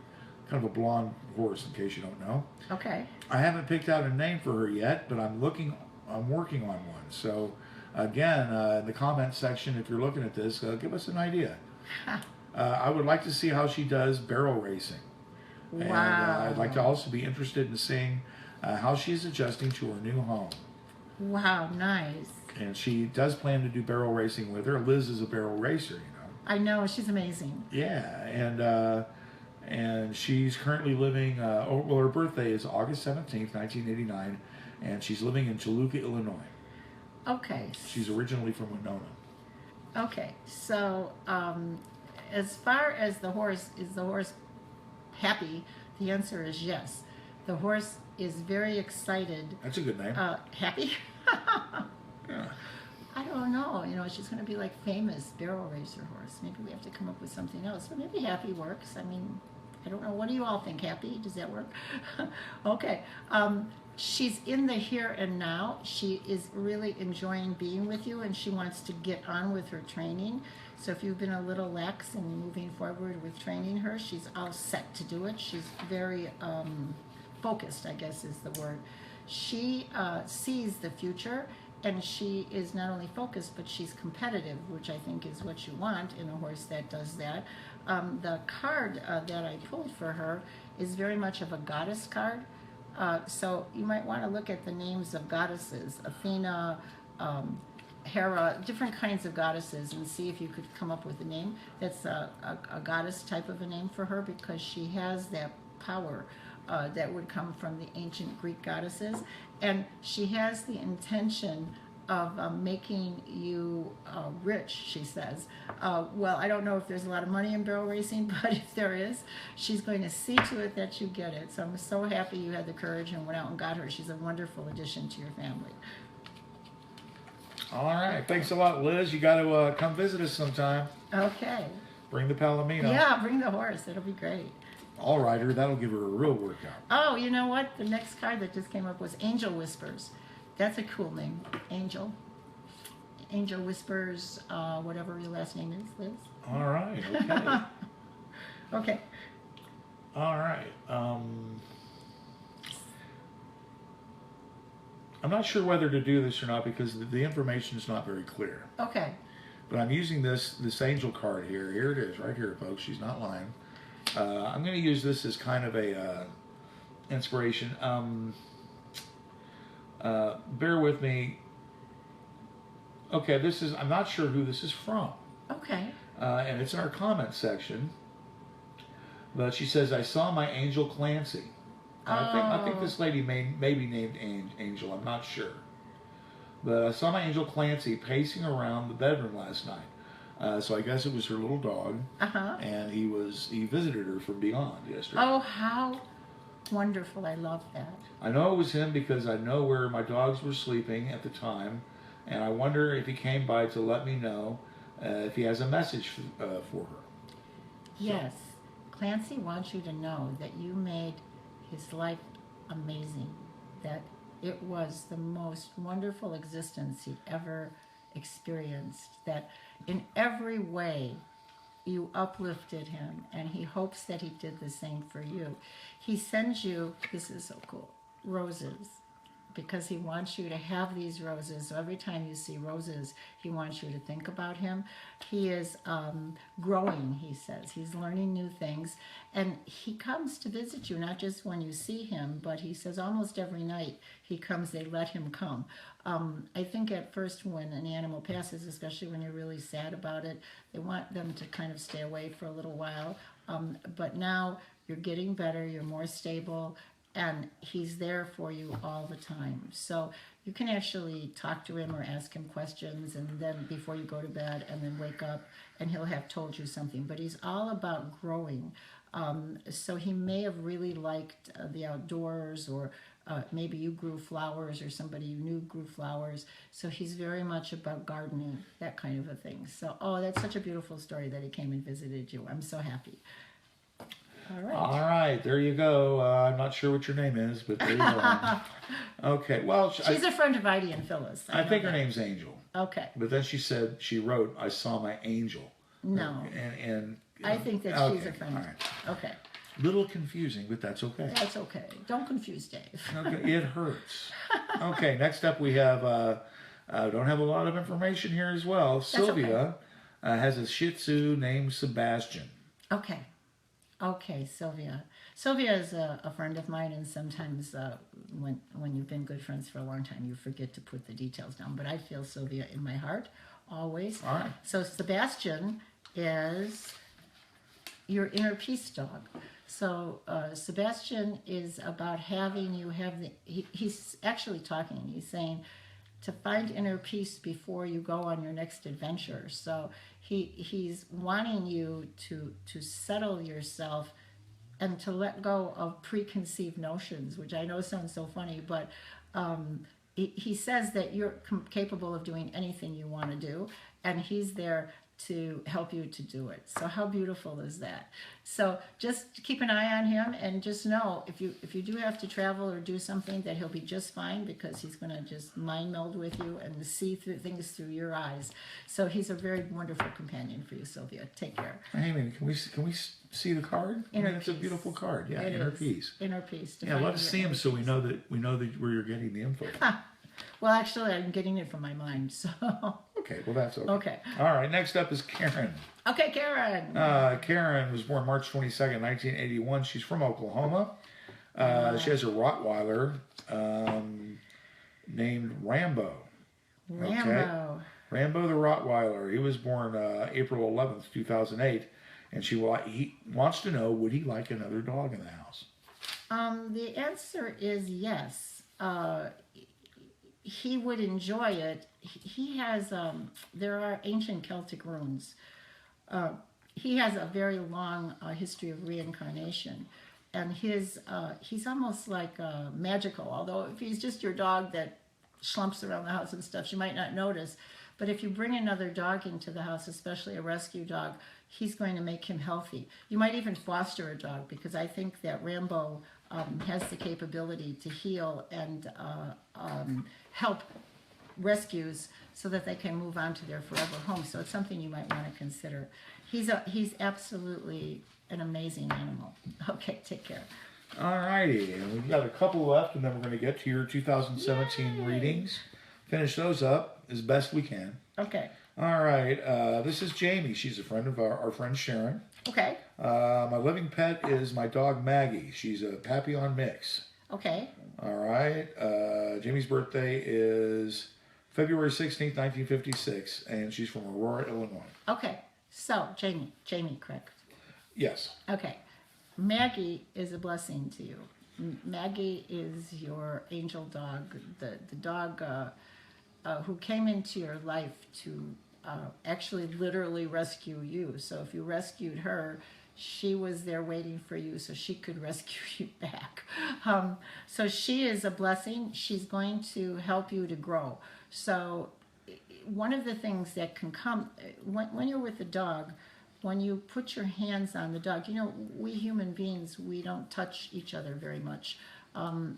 Kind of a blonde horse, in case you don't know. Okay. I haven't picked out a name for her yet, but I'm working on one. So, again, in the comment section, if you're looking at this, give us an idea. I would like to see how she does barrel racing. Wow. And I'd like to also be interested in seeing how she's adjusting to her new home. Wow, nice. And she does plan to do barrel racing with her. Liz is a barrel racer, I know, she's amazing. Yeah, and she's currently living, her birthday is August 17th, 1989, and she's living in Toluca, Illinois. Okay. She's originally from Winona. Okay, so as far as the horse, is the horse happy? The answer is yes. The horse is very excited. That's a good name. Happy? Yeah. I don't know. She's going to be like famous barrel racer horse. Maybe we have to come up with something else. But maybe happy works. I mean, I don't know. What do you all think? Happy? Does that work? Okay. She's in the here and now. She is really enjoying being with you, and she wants to get on with her training. So if you've been a little lax in moving forward with training her, she's all set to do it. She's very focused, I guess is the word. She sees the future, and she is not only focused, but she's competitive, which I think is what you want in a horse that does that. The card that I pulled for her is very much of a goddess card. So you might want to look at the names of goddesses. Athena, Hera, different kinds of goddesses, and see if you could come up with a name that's a goddess type of a name for her, because she has that power that would come from the ancient Greek goddesses, and she has the intention of making you rich, she says. Well, I don't know if there's a lot of money in barrel racing, but if there is, she's going to see to it that you get it. So I'm so happy you had the courage and went out and got her. She's a wonderful addition to your family. All right. Thanks a lot, Liz. You got to come visit us sometime. Okay. Bring the Palomino. Yeah, bring the horse. It'll be great. All righter. That'll give her a real workout. Oh, you know what? The next card that just came up was Angel Whispers. That's a cool name. Angel. Angel Whispers, whatever your last name is, Liz. All right. Okay. Okay. All right. I'm not sure whether to do this or not because the information is not very clear. Okay. But I'm using this angel card here. Here it is, right here, folks. She's not lying. I'm going to use this as kind of a inspiration. Bear with me. Okay, I'm not sure who this is from. Okay. And it's in our comment section. But she says, I saw my angel Clancy. I think this lady may be named Angel. I'm not sure. But I saw my angel Clancy pacing around the bedroom last night. So I guess it was her little dog. Uh-huh. And he visited her from beyond yesterday. Oh, how wonderful. I love that. I know it was him because I know where my dogs were sleeping at the time. And I wonder if he came by to let me know if he has a message for her. Yes. Clancy wants you to know that you made his life amazing, that it was the most wonderful existence he ever experienced, that in every way you uplifted him, and he hopes that he did the same for you. He sends you, this is so cool, roses, because he wants you to have these roses. So every time you see roses, he wants you to think about him. He is growing, he says. He's learning new things. And he comes to visit you, not just when you see him, but he says almost every night he comes, they let him come. I think at first when an animal passes, especially when you're really sad about it, they want them to kind of stay away for a little while. But now you're getting better, you're more stable, and he's there for you all the time. So you can actually talk to him or ask him questions, and then before you go to bed, and then wake up, and he'll have told you something. But he's all about growing. So he may have really liked the outdoors, or maybe you grew flowers, or somebody you knew grew flowers. So he's very much about gardening, that kind of a thing. So, oh, that's such a beautiful story that he came and visited you. I'm so happy. All right, there you go. I'm not sure what your name is, but there you go. Okay, well, she's a friend of Heidi and Phyllis. I think her name's Angel. Okay. But then she wrote, I saw my angel. No. And I think that she's a friend. All right. Okay. Little confusing, but that's okay. That's okay. Don't confuse Dave. Okay, it hurts. Okay, next up we have, don't have a lot of information here as well. Sylvia has a Shih Tzu named Sebastian. Okay. Okay, Sylvia. Sylvia is a friend of mine, and sometimes when you've been good friends for a long time, you forget to put the details down. But I feel Sylvia in my heart, always. All right. So Sebastian is your inner peace dog. So Sebastian is about having you have he's actually talking. He's saying to find inner peace before you go on your next adventure. So he's wanting you to settle yourself and to let go of preconceived notions, which I know sounds so funny, but he says that you're capable of doing anything you want to do, and he's there to help you to do it. So how beautiful is that? So just keep an eye on him, and just know if you do have to travel or do something, that he'll be just fine, because he's going to just mind meld with you and see through things through your eyes. So he's a very wonderful companion for you, Sylvia. Take care. Amy, can we see the card? Inner It's a beautiful card. Yeah, It inner is. peace. Inner peace. Yeah, let us see him so we know that where you're getting the info. Well, actually, I'm getting it from my mind, so. Okay, well, that's okay. Okay. All right, next up is Karen. Okay, Karen. Karen was born March 22nd, 1981. She's from Oklahoma. She has a Rottweiler named Rambo. Rambo. Rambo the Rottweiler. He was born April 11th, 2008. And he wants to know, would he like another dog in the house? The answer is yes. He would enjoy it. He has, there are ancient Celtic runes. He has a very long history of reincarnation. And he's almost like magical. Although if he's just your dog that slumps around the house and stuff, you might not notice. But if you bring another dog into the house, especially a rescue dog, he's going to make him healthy. You might even foster a dog, because I think that Rambo has the capability to heal and help rescues so that they can move on to their forever home. So it's something you might want to consider. He's absolutely an amazing animal. Okay, take care. All righty. And we've got a couple left, and then we're going to get to your 2017 Yay. readings. Finish those up as best we can. Okay. All right. This is Jamie. She's a friend of our friend Sharon. Okay. My living pet is my dog Maggie. She's a Papillon mix. Okay. All right. Jamie's birthday is February 16th, 1956, and she's from Aurora, Illinois. Okay. So, Jamie, correct? Yes. Okay. Maggie is a blessing to you. Maggie is your angel dog, the dog who came into your life to actually literally rescue you. So if you rescued her, she was there waiting for you so she could rescue you back. So she is a blessing. She's going to help you to grow. So one of the things that can come when you're with a dog, when you put your hands on the dog, you know, we human beings, we don't touch each other very much,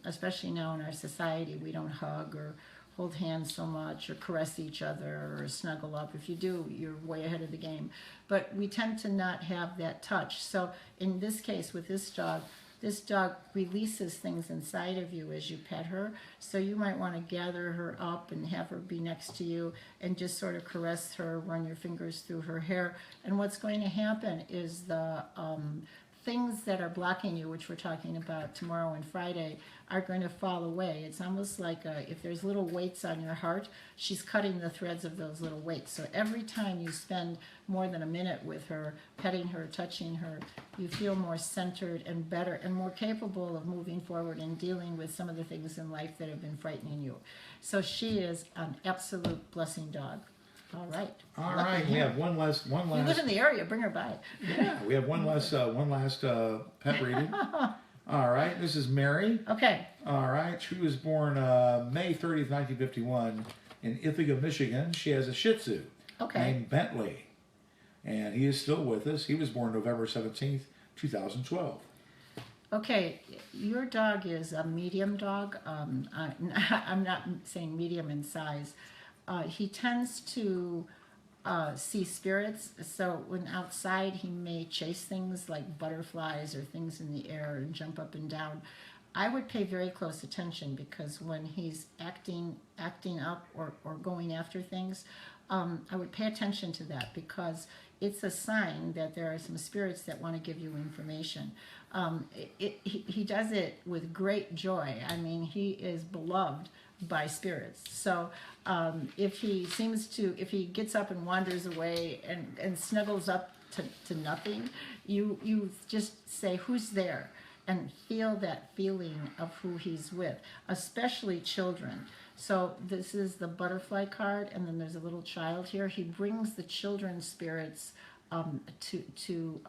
especially now in our society. We don't hug or hold hands so much or caress each other or snuggle up. If you do, you're way ahead of the game. But we tend to not have that touch. So in this case, with this dog releases things inside of you as you pet her. So you might want to gather her up and have her be next to you and just sort of caress her, run your fingers through her hair. And what's going to happen is the things that are blocking you, which we're talking about tomorrow and Friday, are going to fall away. It's almost like if there's little weights on your heart, she's cutting the threads of those little weights. So every time you spend more than a minute with her, petting her, touching her, you feel more centered and better and more capable of moving forward and dealing with some of the things in life that have been frightening you. So she is an absolute blessing dog. All right. All right. We have one last. You live in the area. Bring her by. Yeah, we have one last pet reading. All right. This is Mary. Okay. All right. She was born May 30th, 1951 in Ithaca, Michigan. She has a Shih Tzu named Bentley. And he is still with us. He was born November 17th, 2012. Okay, your dog is a medium dog. I'm not saying medium in size. He tends to see spirits, so when outside he may chase things like butterflies or things in the air and jump up and down. I would pay very close attention, because when he's acting up or going after things, I would pay attention to that, because it's a sign that there are some spirits that want to give you information. He does it with great joy. I mean, he is beloved by spirits. So if he gets up and wanders away and snuggles up to nothing, you just say, who's there? And feel that feeling of who he's with, especially children. So this is the butterfly card, and then there's a little child here. He brings the children's spirits to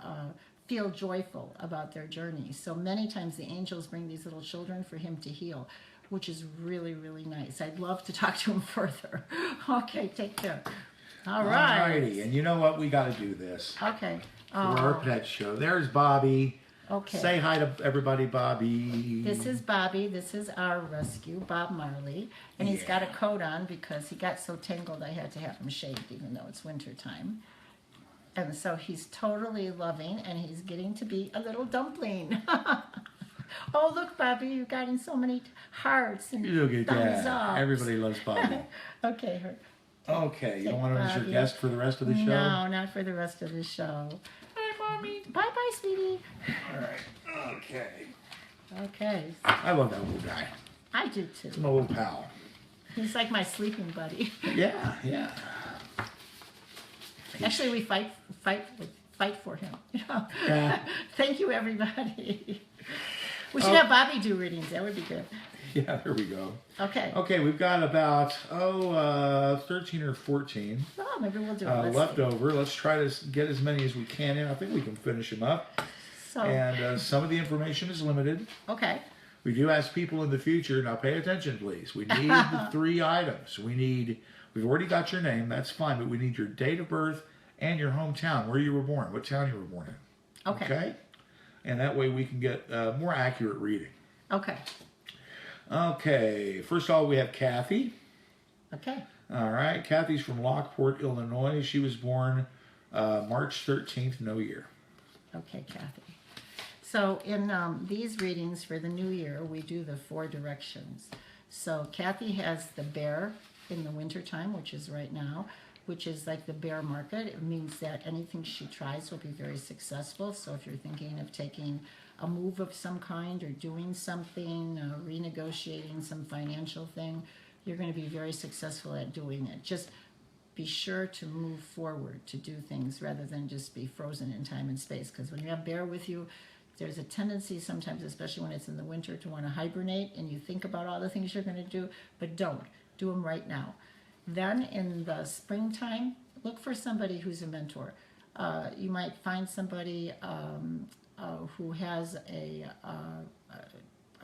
feel joyful about their journey. So many times the angels bring these little children for him to heal, which is really, really nice. I'd love to talk to him further. Okay, take care. All right. Alrighty, and you know what? We got to do this. Okay. For our pet show. There's Bobby. Okay. Say hi to everybody, Bobby. This is Bobby. This is our rescue, Bob Marley. And he's got a coat on because he got so tangled I had to have him shaved, even though it's winter time. And so he's totally loving, and he's getting to be a little dumpling. Oh, look, Bobby, you've gotten so many hearts and Look at thumbs that. up. Everybody loves Bobby. Okay. Okay, you don't Take want him as your Bobby. guest for the rest of the show? No, not for the rest of the show. Hi, Mommy. Bye-bye, sweetie. All right. Okay. Okay. I love that little guy. I do, too. He's my little pal. He's like my sleeping buddy. Yeah, yeah. Actually, we fight for him. Yeah. Thank you, everybody. We should have Bobby do readings. That would be good. Yeah, there we go. Okay. Okay, we've got about 13 or 14 Oh, maybe we'll do it. Let's left see. over. Let's try to get as many as we can in. I think we can finish them up. So, And some of the information is limited. okay. We do ask people in the future, now pay attention, please. We need the 3 items. We've already got your name, that's fine, but we need your date of birth and your hometown, where you were born, what town you were born in. Okay. And that way we can get more accurate reading. Okay. Okay, first of all, we have Kathy. Okay. All right, Kathy's from Lockport, Illinois. She was born March 13th, no year. Okay, Kathy. So in these readings for the new year, we do the 4 directions. So Kathy has the bear in the wintertime, which is right now, which is like the bear market. It means that anything she tries will be very successful. So if you're thinking of taking a move of some kind or doing something, renegotiating some financial thing, you're going to be very successful at doing it. Just be sure to move forward, to do things rather than just be frozen in time and space. Because when you have bear with you, there's a tendency sometimes, especially when it's in the winter, to want to hibernate and you think about all the things you're going to do, but don't. Do them right now. Then in the springtime, look for somebody who's a mentor. You might find somebody who has a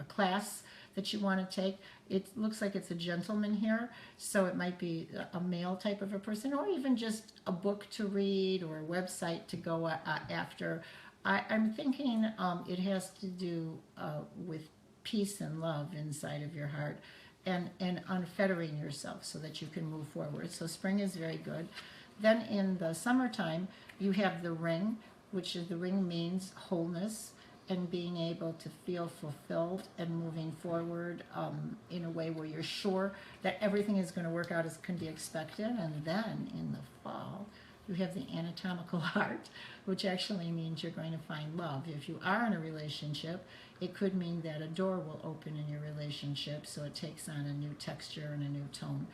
class that you want to take. It looks like it's a gentleman here, so it might be a male type of a person, or even just a book to read or a website to go after. I'm thinking it has to do with peace and love inside of your heart and unfettering yourself so that you can move forward. So spring is very good. Then in the summertime, you have the ring, which is the ring means wholeness and being able to feel fulfilled and moving forward in a way where you're sure that everything is going to work out as can be expected. And then in the fall, you have the anatomical heart, which actually means you're going to find love. If you are in a relationship, it could mean that a door will open in your relationship, so it takes on a new texture and a new tone.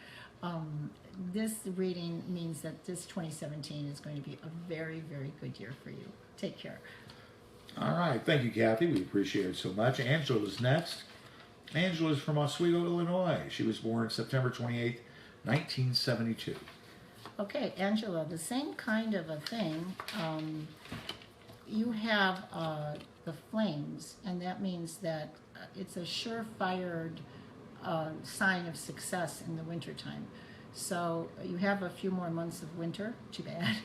This reading means that this 2017 is going to be a very, very good year for you. Take care. All right, thank you, Kathy. We appreciate it so much. Angela's next. Angela's from Oswego, Illinois. She was born September 28th, 1972. Okay, Angela, the same kind of a thing. You have the flames, and that means that it's a surefire sign of success in the wintertime. So you have a few more months of winter, too bad,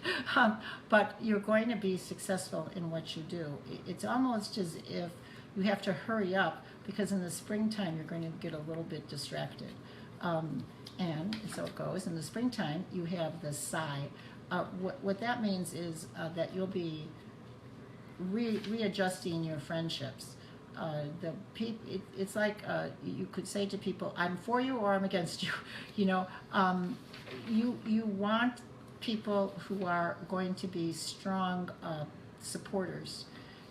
but you're going to be successful in what you do. It's almost as if you have to hurry up because in the springtime you're going to get a little bit distracted. And so it goes. In the springtime, you have the sigh. What that means is that you'll be readjusting your friendships. It's like you could say to people, "I'm for you" or "I'm against you." You know, you want people who are going to be strong supporters.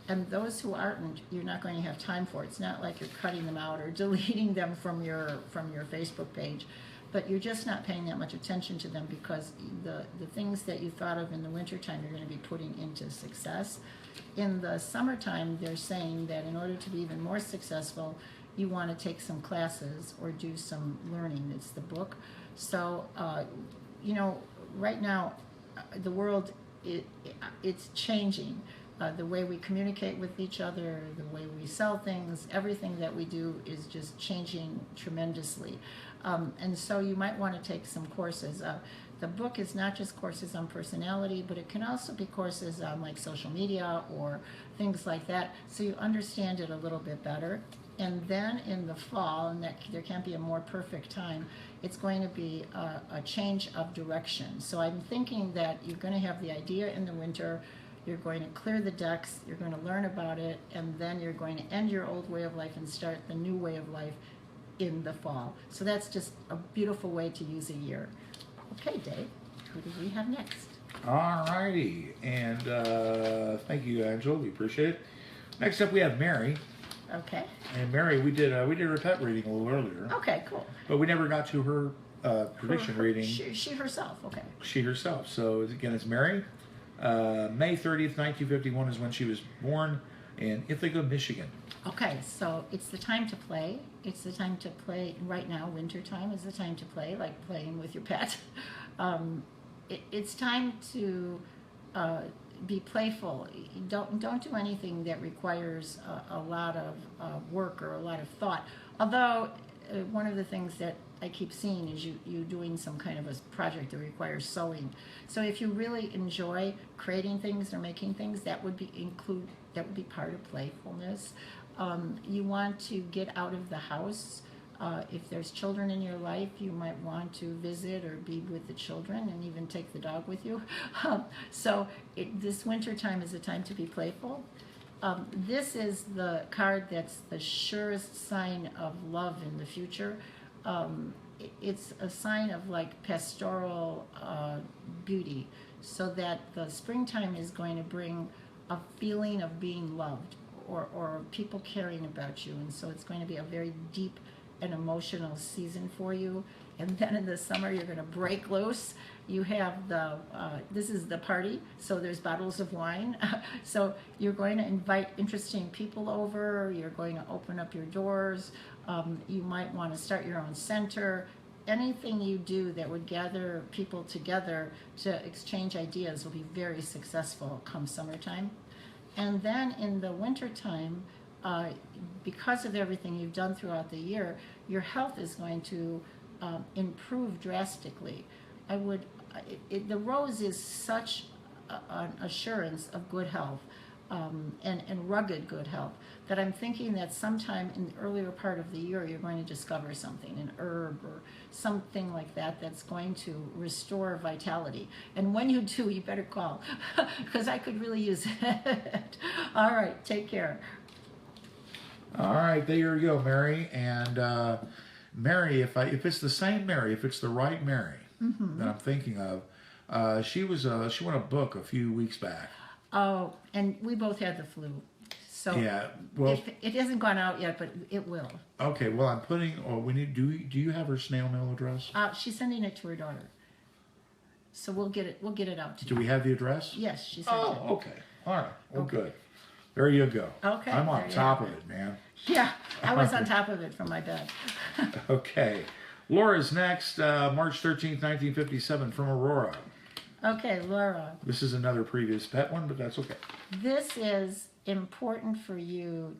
And those who aren't, you're not going to have time for. It's not like you're cutting them out or deleting them from your Facebook page, but you're just not paying that much attention to them because the things that you thought of in the wintertime you're going to be putting into success. In the summertime, they're saying that in order to be even more successful, you want to take some classes or do some learning. It's the book. So, right now, the world, it's changing. The way we communicate with each other, the way we sell things, everything that we do is just changing tremendously. And so you might want to take some courses. The book is not just courses on personality, but it can also be courses on like social media or things like that, so you understand it a little bit better. And then in the fall, and that there can't be a more perfect time, it's going to be a change of direction. So I'm thinking that you're going to have the idea in the winter, you're going to clear the decks, you're going to learn about it, and then you're going to end your old way of life and start the new way of life in the fall. So that's just a beautiful way to use a year. Okay, Dave, who do we have next? All righty, and thank you, Angela. We appreciate it. Next up, we have Mary. Okay. And Mary, we did her pet reading a little earlier. Okay, cool. But we never got to her prediction reading. She herself, okay. She herself. So again, it's Mary. May 30th, 1951 is when she was born in Ithaca, Michigan. Okay, so it's the time to play. It's the time to play. Right now, winter time is the time to play, like playing with your pet. It's time to be playful. Don't do anything that requires a lot of work or a lot of thought. Although one of the things that I keep seeing is you doing some kind of a project that requires sewing. So if you really enjoy creating things or making things, that would be part of playfulness. You want to get out of the house. If there's children in your life, you might want to visit or be with the children and even take the dog with you. This winter time is a time to be playful. This is the card that's the surest sign of love in the future. It's a sign of like pastoral beauty, so that the springtime is going to bring a feeling of being loved or people caring about you. And so it's going to be a very deep and emotional season for you. And then in the summer, you're going to break loose. You have this is the party, so there's bottles of wine. So you're going to invite interesting people over. You're going to open up your doors. You might want to start your own center. Anything you do that would gather people together to exchange ideas will be very successful come summertime. And then in the wintertime, because of everything you've done throughout the year, your health is going to improve drastically. The rose is such an assurance of good health and rugged good health that I'm thinking that sometime in the earlier part of the year you're going to discover something, an herb or something like that, that's going to restore vitality. And when you do, you better call because I could really use it. All right, take care. All right, there you go, Mary. And Mary, if it's the same Mary, if it's the right Mary that I'm thinking of, she won a book a few weeks back. Oh, and we both had the flu. So yeah, well, it hasn't gone out yet, but it will. Okay, well, I'm putting. Oh, we need. Do you have her snail mail address? She's sending it to her daughter. So we'll get it out to you. Do we have the address? Yes, she sent it. Oh, okay. All right. Well, Okay. Good. There you go. Okay. I'm on there you top have of it, man. Yeah, I was on top of it from my bed. Okay. Laura's next, March 13th, 1957, from Aurora. Okay, Laura. This is another previous pet one, but that's okay. This is important for you.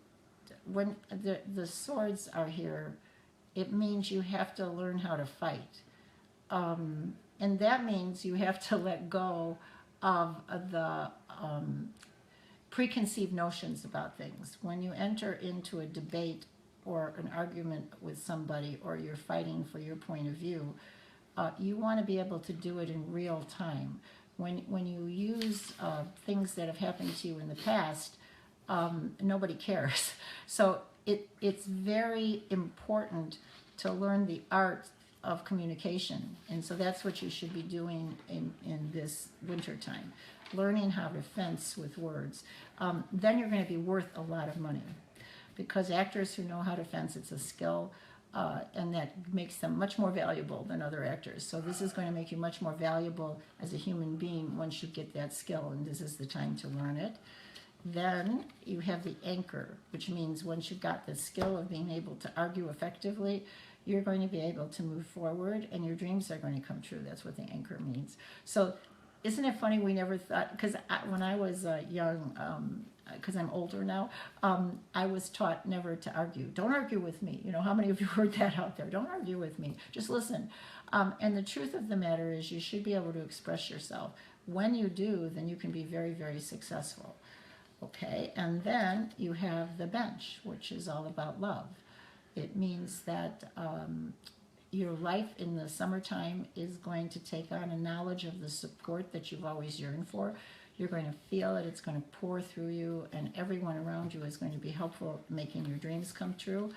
When the swords are here, it means you have to learn how to fight. And that means you have to let go of the preconceived notions about things. When you enter into a debate or an argument with somebody, or you're fighting for your point of view, you want to be able to do it in real time. When you use things that have happened to you in the past, nobody cares. So it's very important to learn the art of communication. And so that's what you should be doing in this winter time, learning how to fence with words. Then you're going to be worth a lot of money, because actors who know how to fence, it's a skill, and that makes them much more valuable than other actors. So this is going to make you much more valuable as a human being once you get that skill, and this is the time to learn it. Then you have the anchor, which means once you've got the skill of being able to argue effectively, you're going to be able to move forward, and your dreams are going to come true. That's what the anchor means. So isn't it funny, we never thought, because when I was young, because I'm older now, I was taught never to argue. Don't argue with me. You know, how many of you heard that out there? Don't argue with me. Just listen. And the truth of the matter is you should be able to express yourself. When you do, then you can be very, very successful. Okay, and then you have the bench, which is all about love. It means that your life in the summertime is going to take on a knowledge of the support that you've always yearned for. You're going to feel it, it's going to pour through you, and everyone around you is going to be helpful making your dreams come true.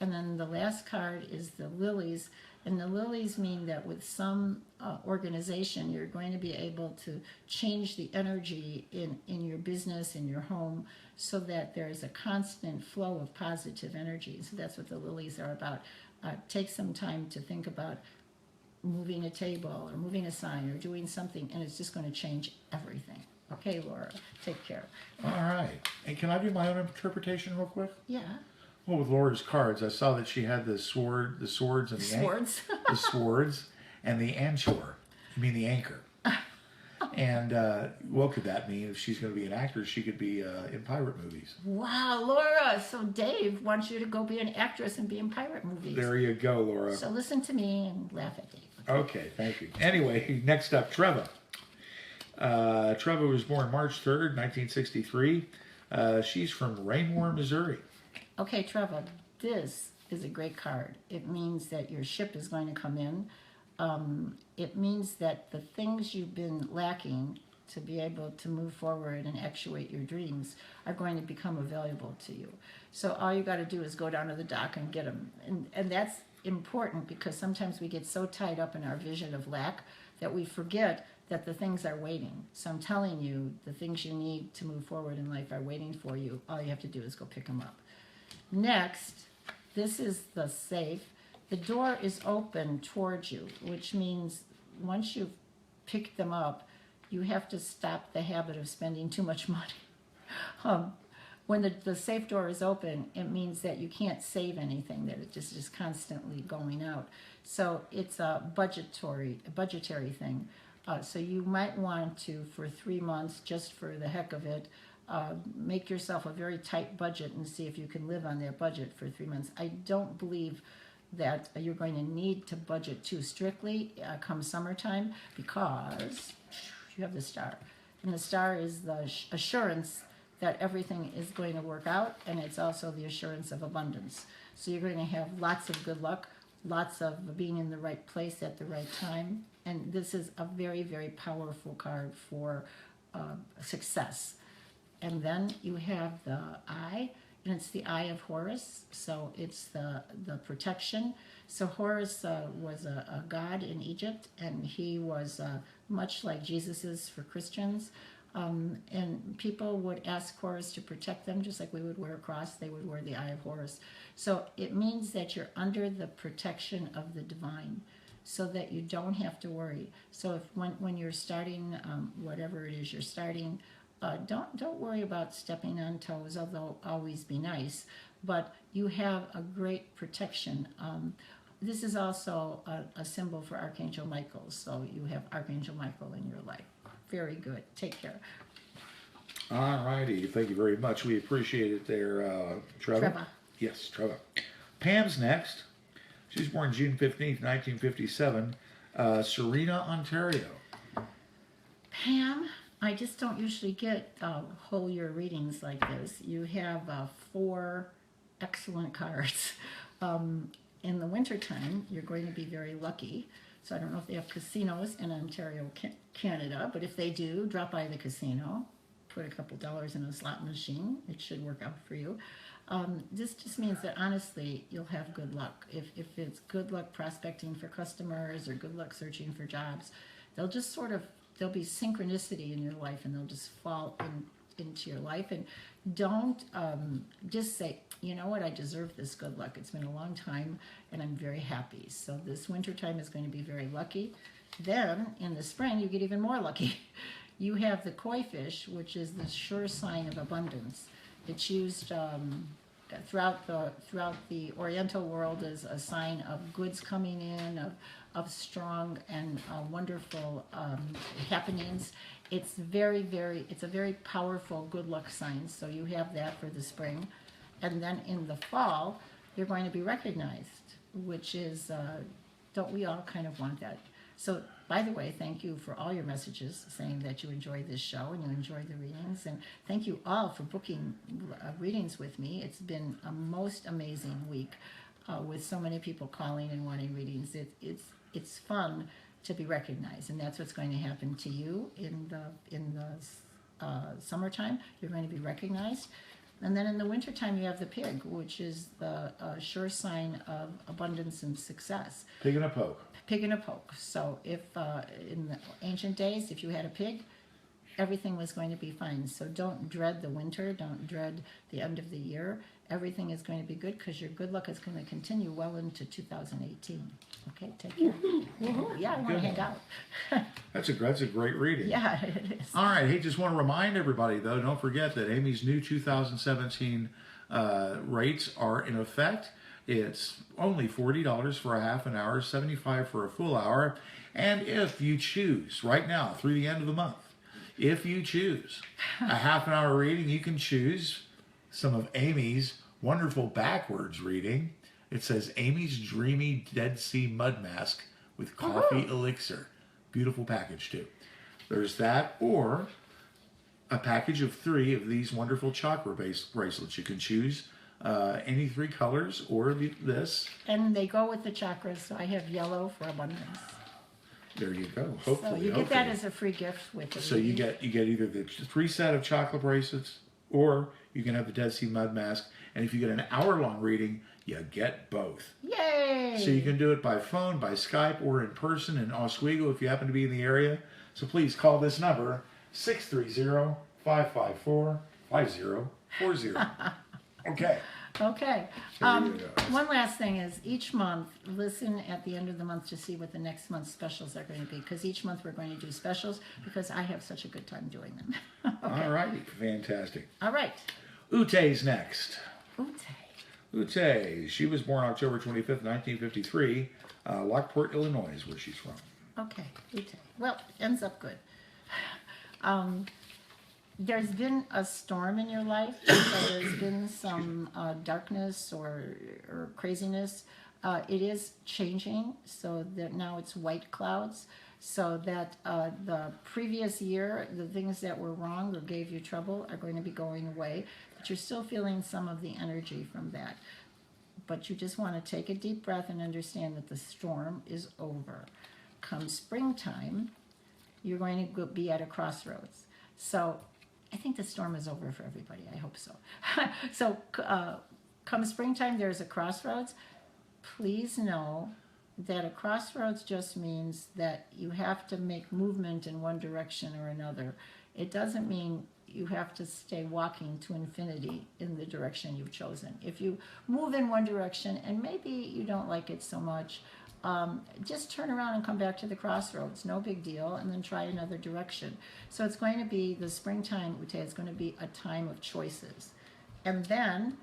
And then the last card is the lilies, and the lilies mean that with some organization, you're going to be able to change the energy in your business, in your home, so that there's a constant flow of positive energy. So that's what the lilies are about. Take some time to think about moving a table or moving a sign or doing something, and it's just going to change everything. Okay, Laura, take care. All right. And can I do my own interpretation real quick? Yeah. Well, with Laura's cards, I saw that she had the swords, and the Swords. the swords, and the anchor. You mean the anchor? And what could that mean? If she's going to be an actress, she could be in pirate movies. Wow, Laura. So Dave wants you to go be an actress and be in pirate movies. There you go, Laura. So listen to me and laugh at Dave. Okay, thank you. Anyway, next up, Trevor. Trevor was born March 3rd, 1963. She's from Raymore, Missouri. Okay, Trevor, this is a great card. It means that your ship is going to come in. It means that the things you've been lacking to be able to move forward and actuate your dreams are going to become available to you. So all you got to do is go down to the dock and get them. And that's important because sometimes we get so tied up in our vision of lack that we forget that the things are waiting. So I'm telling you, the things you need to move forward in life are waiting for you. All you have to do is go pick them up. Next, this is the safe. The door is open towards you, which means once you've picked them up, you have to stop the habit of spending too much money. When the safe door is open, it means that you can't save anything, that it just is constantly going out. So it's a budgetary thing. So you might want to, for 3 months, just for the heck of it, make yourself a very tight budget and see if you can live on that budget for 3 months. I don't believe that you're going to need to budget too strictly come summertime because you have the star. And the star is the assurance that everything is going to work out, and it's also the assurance of abundance. So you're going to have lots of good luck, lots of being in the right place at the right time. And this is a very, very powerful card for success. And then you have the eye, and it's the eye of Horus, so it's the protection. So Horus was a god in Egypt, and he was much like Jesus is for Christians. And people would ask Horus to protect them, just like we would wear a cross, they would wear the eye of Horus. So it means that you're under the protection of the divine, so that you don't have to worry. So if when you're starting whatever it is you're starting, don't worry about stepping on toes, although always be nice, but you have a great protection. This is also a symbol for Archangel Michael, so you have Archangel Michael in your life. Very good. Take care. All righty. Thank you very much. We appreciate it there, Trevor. Trevor. Yes, Trevor. Pam's next. She's born June 15th, 1957, Serena, Ontario. Pam, I just don't usually get whole year readings like this. You have 4 excellent cards. In the wintertime, you're going to be very lucky. So I don't know if they have casinos in Ontario, Canada, but if they do, drop by the casino, put a couple dollars in a slot machine. It should work out for you. This just means that honestly, you'll have good luck. If it's good luck prospecting for customers or good luck searching for jobs, they'll just there'll be synchronicity in your life and they'll just fall into your life. And don't just say, you know what, I deserve this good luck. It's been a long time and I'm very happy. So this winter time is going to be very lucky. Then in the spring, you get even more lucky. You have the koi fish, which is the sure sign of abundance. It's used throughout the Oriental world as a sign of goods coming in, of strong and wonderful happenings. It's a very powerful good luck sign. So you have that for the spring, and then in the fall you're going to be recognized, which is don't we all kind of want that? So, by the way, thank you for all your messages saying that you enjoy this show and you enjoy the readings. And thank you all for booking readings with me. It's been a most amazing week with so many people calling and wanting readings. It's fun to be recognized, and that's what's going to happen to you in the summertime. You're going to be recognized. And then in the wintertime, you have the pig, which is the sure sign of abundance and success. Pig and a poke. Pig and a poke. So if in the ancient days, if you had a pig, everything was going to be fine. So don't dread the winter. Don't dread the end of the year. everything is going to be good because your good luck is going to continue well into 2018. Okay, take care. Yeah, I want to Good. hang out. That's a great reading. Yeah, it is. All right. Hey, just want to remind everybody, though, don't forget that Amy's new 2017 rates are in effect. It's only $40 for a half an hour, $75 for a full hour. And if you choose right now through the end of the month, if you choose a half an hour reading, you can choose some of Amy's wonderful backwards reading. It says Amy's Dreamy Dead Sea Mud Mask with Coffee Elixir. Beautiful package, too. There's that, or a package of 3 of these wonderful chakra-based bracelets. You can choose any 3 colors or this. And they go with the chakras, so I have yellow for abundance. There you go. Hopefully, So you get that as a free gift with it. So you get either the 3 set of chocolate bracelets, or you can have the Dead Sea Mud Mask. And if you get an hour-long reading, you get both. Yay! So you can do it by phone, by Skype, or in person in Oswego if you happen to be in the area. So please call this number, 630-554-5040. Okay. Okay. There you go. One last thing is each month, listen at the end of the month to see what the next month's specials are going to be. Because each month we're going to do specials because I have such a good time doing them. Okay. All righty. Fantastic. All right. Ute's next. Ute. Ute. She was born October 25th, 1953. Lockport, Illinois is where she's from. Okay. Ute. Well, ends up good. There's been a storm in your life, so there's been some darkness or craziness. It is changing, so that now it's white clouds, so that the previous year, the things that were wrong or gave you trouble are going to be going away, but you're still feeling some of the energy from that. But you just want to take a deep breath and understand that the storm is over. Come springtime, you're going to be at a crossroads. So I think the storm is over for everybody. I hope so. So come springtime, there's a crossroads. Please know that a crossroads just means that you have to make movement in one direction or another. It doesn't mean you have to stay walking to infinity in the direction you've chosen. If you move in one direction and maybe you don't like it so much, just turn around and come back to the crossroads. No big deal. And then try another direction. So it's going to be the springtime, Ute, it's going to be a time of choices. And then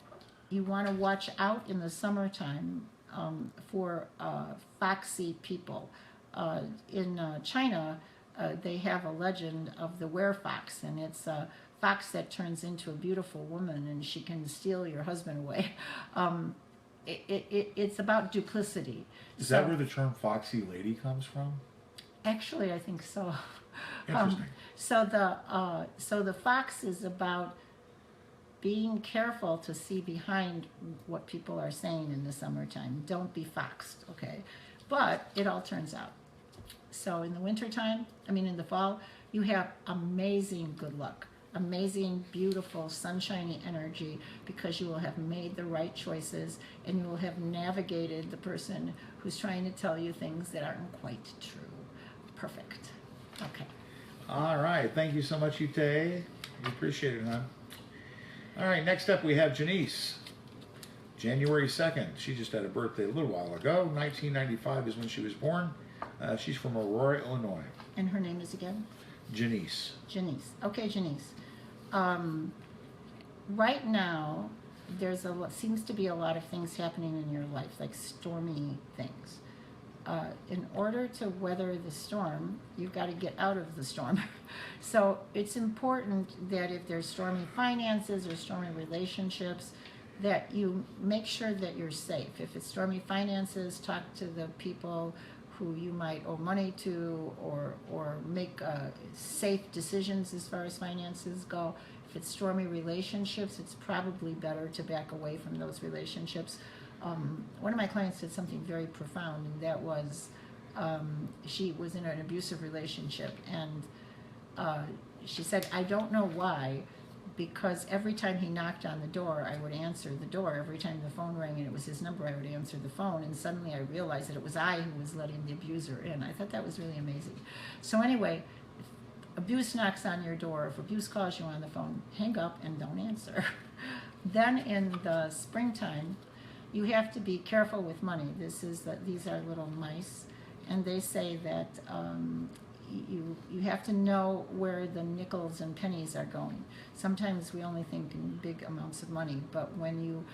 you want to watch out in the summertime for foxy people. In China, they have a legend of the werefox, and it's a fox that turns into a beautiful woman and she can steal your husband away. It's about duplicity. Is that where the term foxy lady comes from? Actually, I think so. Interesting. So the fox is about being careful to see behind what people are saying in the summertime. Don't be foxed, okay? But it all turns out. So in the wintertime, in the fall, you have amazing good luck. Amazing, beautiful, sunshiny energy because you will have made the right choices and you will have navigated the person who's trying to tell you things that aren't quite true. Perfect. Okay. All right. Thank you so much, Ute. We appreciate it, hon. All right. Next up, we have Janice. January 2nd. She just had a birthday a little while ago. 1995 is when she was born. She's from Aurora, Illinois. And her name is again? Janice. Janice. Okay, Janice. Right now, seems to be a lot of things happening in your life, like stormy things. In order to weather the storm, you've got to get out of the storm. So it's important that if there's stormy finances or stormy relationships, that you make sure that you're safe. If it's stormy finances, talk to the people who you might owe money to, or make safe decisions as far as finances go. If it's stormy relationships, it's probably better to back away from those relationships. One of my clients did something very profound, and that was she was in an abusive relationship, and she said, I don't know why, because every time he knocked on the door, I would answer the door. Every time the phone rang and it was his number, I would answer the phone. And suddenly I realized that it was I who was letting the abuser in. I thought that was really amazing. So anyway, if abuse knocks on your door, if abuse calls you on the phone, hang up and don't answer. Then in the springtime, you have to be careful with money. These are little mice, and they say that you have to know where the nickels and pennies are going. Sometimes we only think in big amounts of money, but when you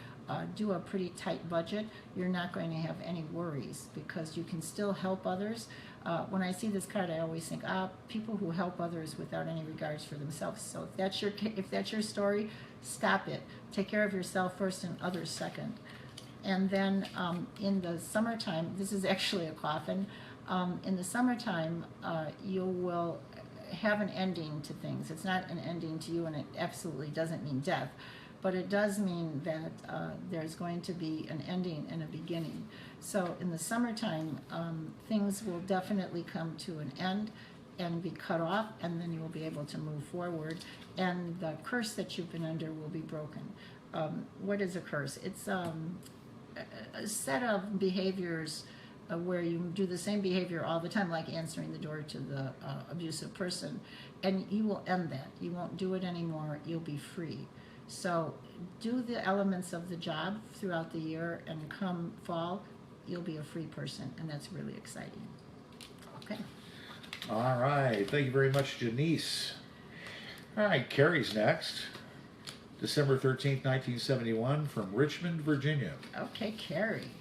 do a pretty tight budget, you're not going to have any worries because you can still help others. When I see this card, I always think, people who help others without any regards for themselves. So if that's your story, stop it. Take care of yourself first and others second. And then in the summertime, this is actually a coffin. In the summertime, you will have an ending to things. It's not an ending to you, and it absolutely doesn't mean death, but it does mean that there's going to be an ending and a beginning. So in the summertime, things will definitely come to an end and be cut off, and then you will be able to move forward, and the curse that you've been under will be broken. What is a curse? It's a set of behaviors where you do the same behavior all the time, like answering the door to the abusive person, and you will end that. You won't do it anymore. You'll be free. So do the elements of the job throughout the year, and come fall, you'll be a free person, and that's really exciting. Okay. All right. Thank you very much, Janice. All right, Carrie's next. December 13th, 1971, from Richmond, Virginia. Okay, Carrie.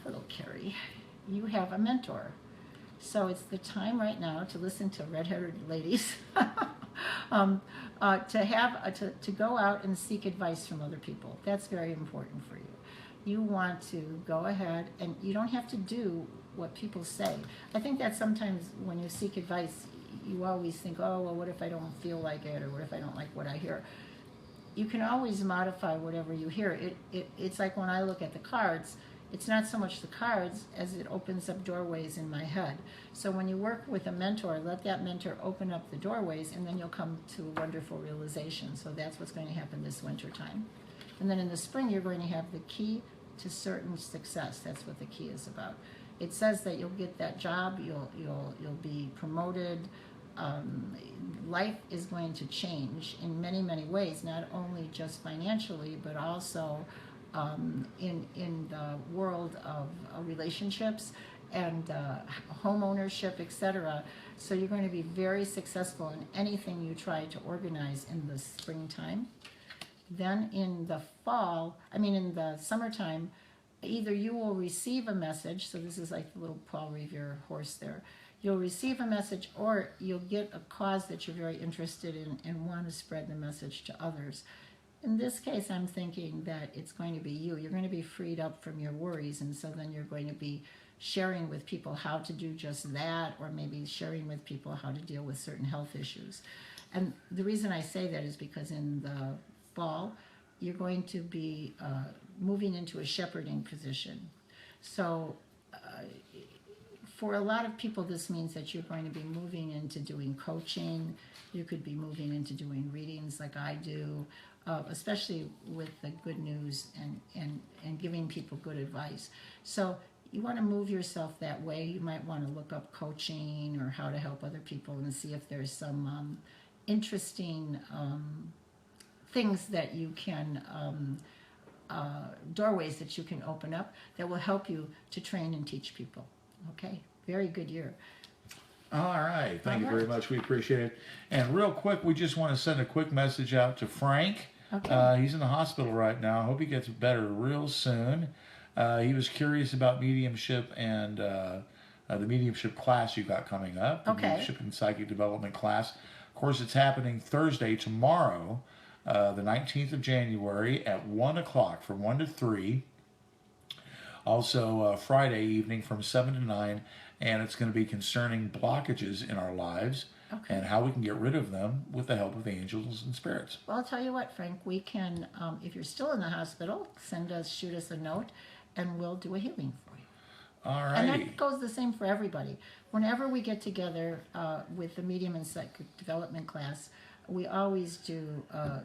Little Carrie, you have a mentor. So it's the time right now to listen to red-haired ladies, to go out and seek advice from other people. That's very important for you. You want to go ahead, and you don't have to do what people say. I think that sometimes when you seek advice, you always think, oh, well, what if I don't feel like it, or what if I don't like what I hear? You can always modify whatever you hear. It's like when I look at the cards, it's not so much the cards as it opens up doorways in my head. So when you work with a mentor, let that mentor open up the doorways, and then you'll come to a wonderful realization. So that's what's going to happen this winter time. And then in the spring, you're going to have the key to certain success. That's what the key is about. It says that you'll get that job, you'll be promoted. Life is going to change in many, many ways, not only just financially, but also in the world of relationships and home ownership, etc. So you're going to be very successful in anything you try to organize in the springtime. Then in the summertime, either you will receive a message, so this is like the little Paul Revere horse there. You'll receive a message, or you'll get a cause that you're very interested in and want to spread the message to others. In this case, I'm thinking that it's going to be you. You're going to be freed up from your worries, and so then you're going to be sharing with people how to do just that, or maybe sharing with people how to deal with certain health issues. And the reason I say that is because in the fall, you're going to be moving into a shepherding position. So for a lot of people, this means that you're going to be moving into doing coaching. You could be moving into doing readings like I do, especially with the good news and giving people good advice. So you want to move yourself that way. You might want to look up coaching or how to help other people and see if there's some interesting things that you can, doorways that you can open up that will help you to train and teach people. Okay, very good year. All right. Thank you very much. We appreciate it. And real quick, we just want to send a quick message out to Frank. Okay. He's in the hospital right now. I hope he gets better real soon. He was curious about mediumship and the mediumship class you got coming up. The Okay. Mediumship and Psychic Development class. Of course, it's happening Thursday, tomorrow, the 19th of January at 1 o'clock from 1 to 3. Also, Friday evening from 7 to 9, and it's going to be concerning blockages in our lives and how we can get rid of them with the help of the angels and spirits. Well, I'll tell you what, Frank, we can, if you're still in the hospital, shoot us a note, and we'll do a healing for you. All And righty. that goes the same for everybody. Whenever we get together with the Medium and Psychic Development class, we always do, a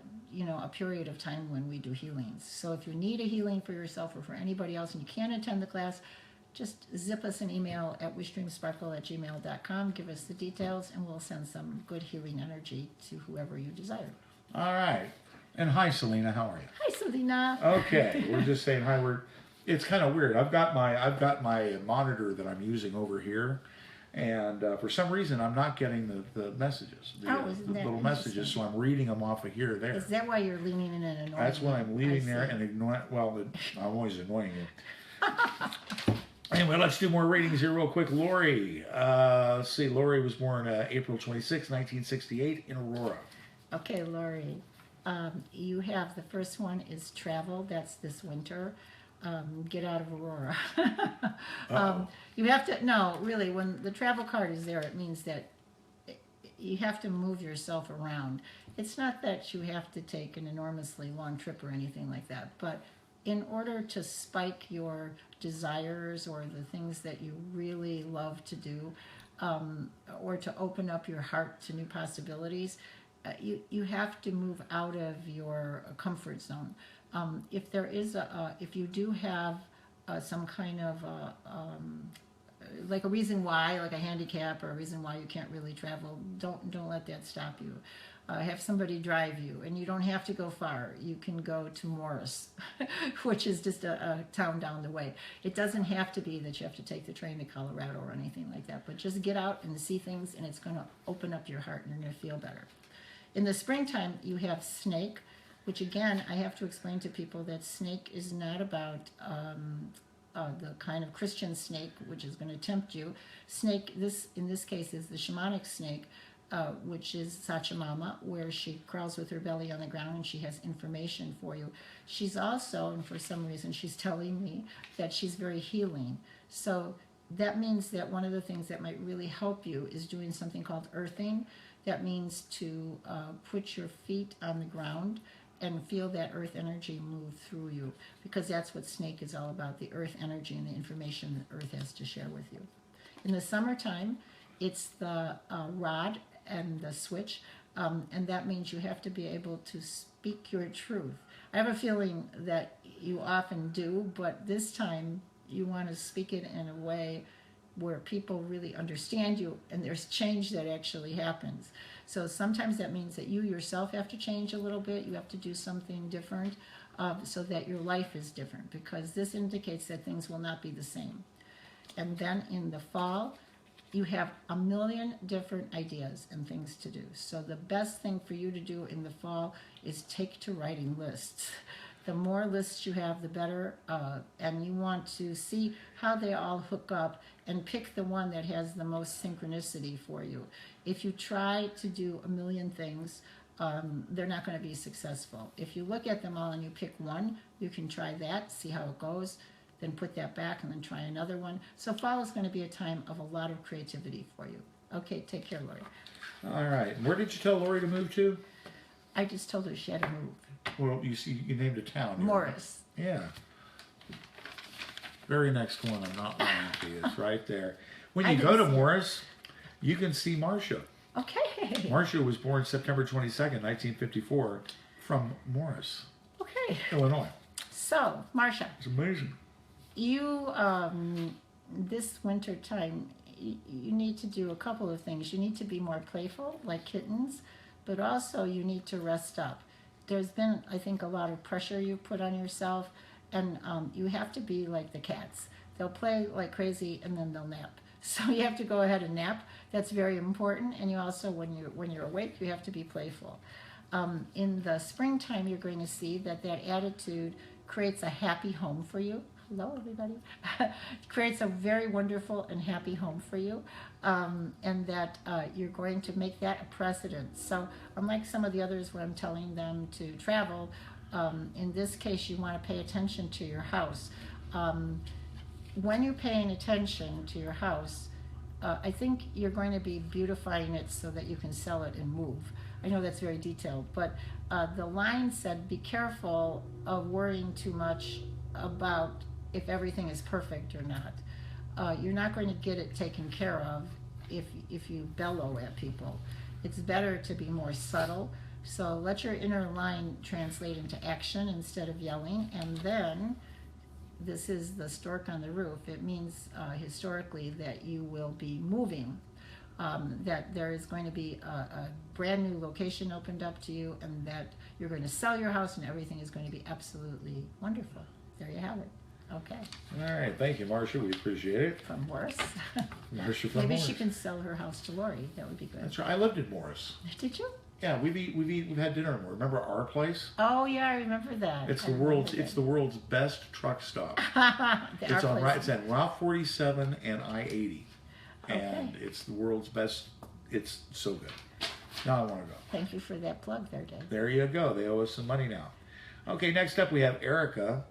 period of time when we do healings. So if you need a healing for yourself or for anybody else and you can't attend the class, just zip us an email at wishdreamsparkle@gmail.com, give us the details, and we'll send some good healing energy to whoever you desire. All right. And hi, Selena. How are you? Hi, Selena. Okay, we're just saying hi. It's kind of weird. I've got my monitor that I'm using over here, and for some reason I'm not getting the messages, Isn't the that little messages. So I'm reading them off of here there. Is that why you're leaning in and annoying That's when I'm me? leaving there and ignoring. Well, I'm always annoying you. Anyway, let's do more ratings here real quick. Lori, let's see. Lori was born April 26, 1968 in Aurora. Okay, Lori. You have the first one is travel. That's this winter. Get out of Aurora. You have to, no, really, when the travel card is there, it means that you have to move yourself around. It's not that you have to take an enormously long trip or anything like that, but in order to spike your desires or the things that you really love to do, or to open up your heart to new possibilities, you have to move out of your comfort zone. If there is if you do have some kind of like a reason why, like a handicap or a reason why you can't really travel, don't let that stop you. Have somebody drive you, and you don't have to go far. You can go to Morris, which is just a town down the way. It doesn't have to be that you have to take the train to Colorado or anything like that, but just get out and see things, and it's going to open up your heart, and you're going to feel better. In the springtime, you have snake, which again, I have to explain to people that snake is not about the kind of Christian snake, which is going to tempt you. Snake, in this case, is the shamanic snake, which is Sachamama, where she crawls with her belly on the ground and she has information for you. She's also, and for some reason, she's telling me that she's very healing. So that means that one of the things that might really help you is doing something called earthing. That means to put your feet on the ground and feel that earth energy move through you, because that's what snake is all about, the earth energy and the information that earth has to share with you. In the summertime, it's the rod and the switch, and that means you have to be able to speak your truth. I have a feeling that you often do, but this time you want to speak it in a way where people really understand you, and there's change that actually happens. So sometimes that means that you yourself have to change a little bit. You have to do something different so that your life is different, because this indicates that things will not be the same. And then in the fall, you have a million different ideas and things to do. So the best thing for you to do in the fall is take to writing lists. The more lists you have, the better, and you want to see how they all hook up and pick the one that has the most synchronicity for you. If you try to do a million things, they're not going to be successful. If you look at them all and you pick one, you can try that, see how it goes, then put that back and then try another one. So fall is going to be a time of a lot of creativity for you. Okay, take care, Lori. All right. Where did you tell Lori to move to? I just told her she had to move. Well, you named a town. Morris. Yeah. Very next one, I'm not lying to you, is right there. When you go to Morris, you can see Marcia. Okay. Marcia was born September 22nd, 1954, from Morris, Okay. Illinois. So, Marcia, It's amazing. you, this winter time, you need to do a couple of things. You need to be more playful, like kittens, but also you need to rest up. There's been, I think, a lot of pressure you put on yourself, and you have to be like the cats. They'll play like crazy and then they'll nap. So you have to go ahead and nap. That's very important. And you also, when you're awake, you have to be playful. In the springtime, you're going to see that attitude creates a happy home for you. Hello, everybody. Creates a very wonderful and happy home for you, and that you're going to make that a precedent. So unlike some of the others where I'm telling them to travel, in this case you want to pay attention to your house. When you're paying attention to your house, I think you're going to be beautifying it so that you can sell it and move. I know that's very detailed, but the line said, be careful of worrying too much about if everything is perfect or not. You're not going to get it taken care of if you bellow at people. It's better to be more subtle. So let your inner line translate into action instead of yelling. And then, this is the stork on the roof. It means historically that you will be moving. that there is going to be a brand new location opened up to you, and that you're going to sell your house and everything is going to be absolutely wonderful. There you have it. Okay. All right, thank you, Marcia. We appreciate it. From Morris. Marcia from Maybe Morris. she can sell her house to Lori. That would be good. That's right. I lived in Morris. Did you? Yeah, we've had dinner in Morris. Remember our place? Oh yeah, I remember that. It's I the remember world's that. it's the world's best truck stop. Our It's on place. It's on Route 47 and I-80, and Okay. it's the world's best. It's so good. Now I want to go. Thank you for that plug there, Dave. There you go. They owe us some money now. Okay, next up we have Erica.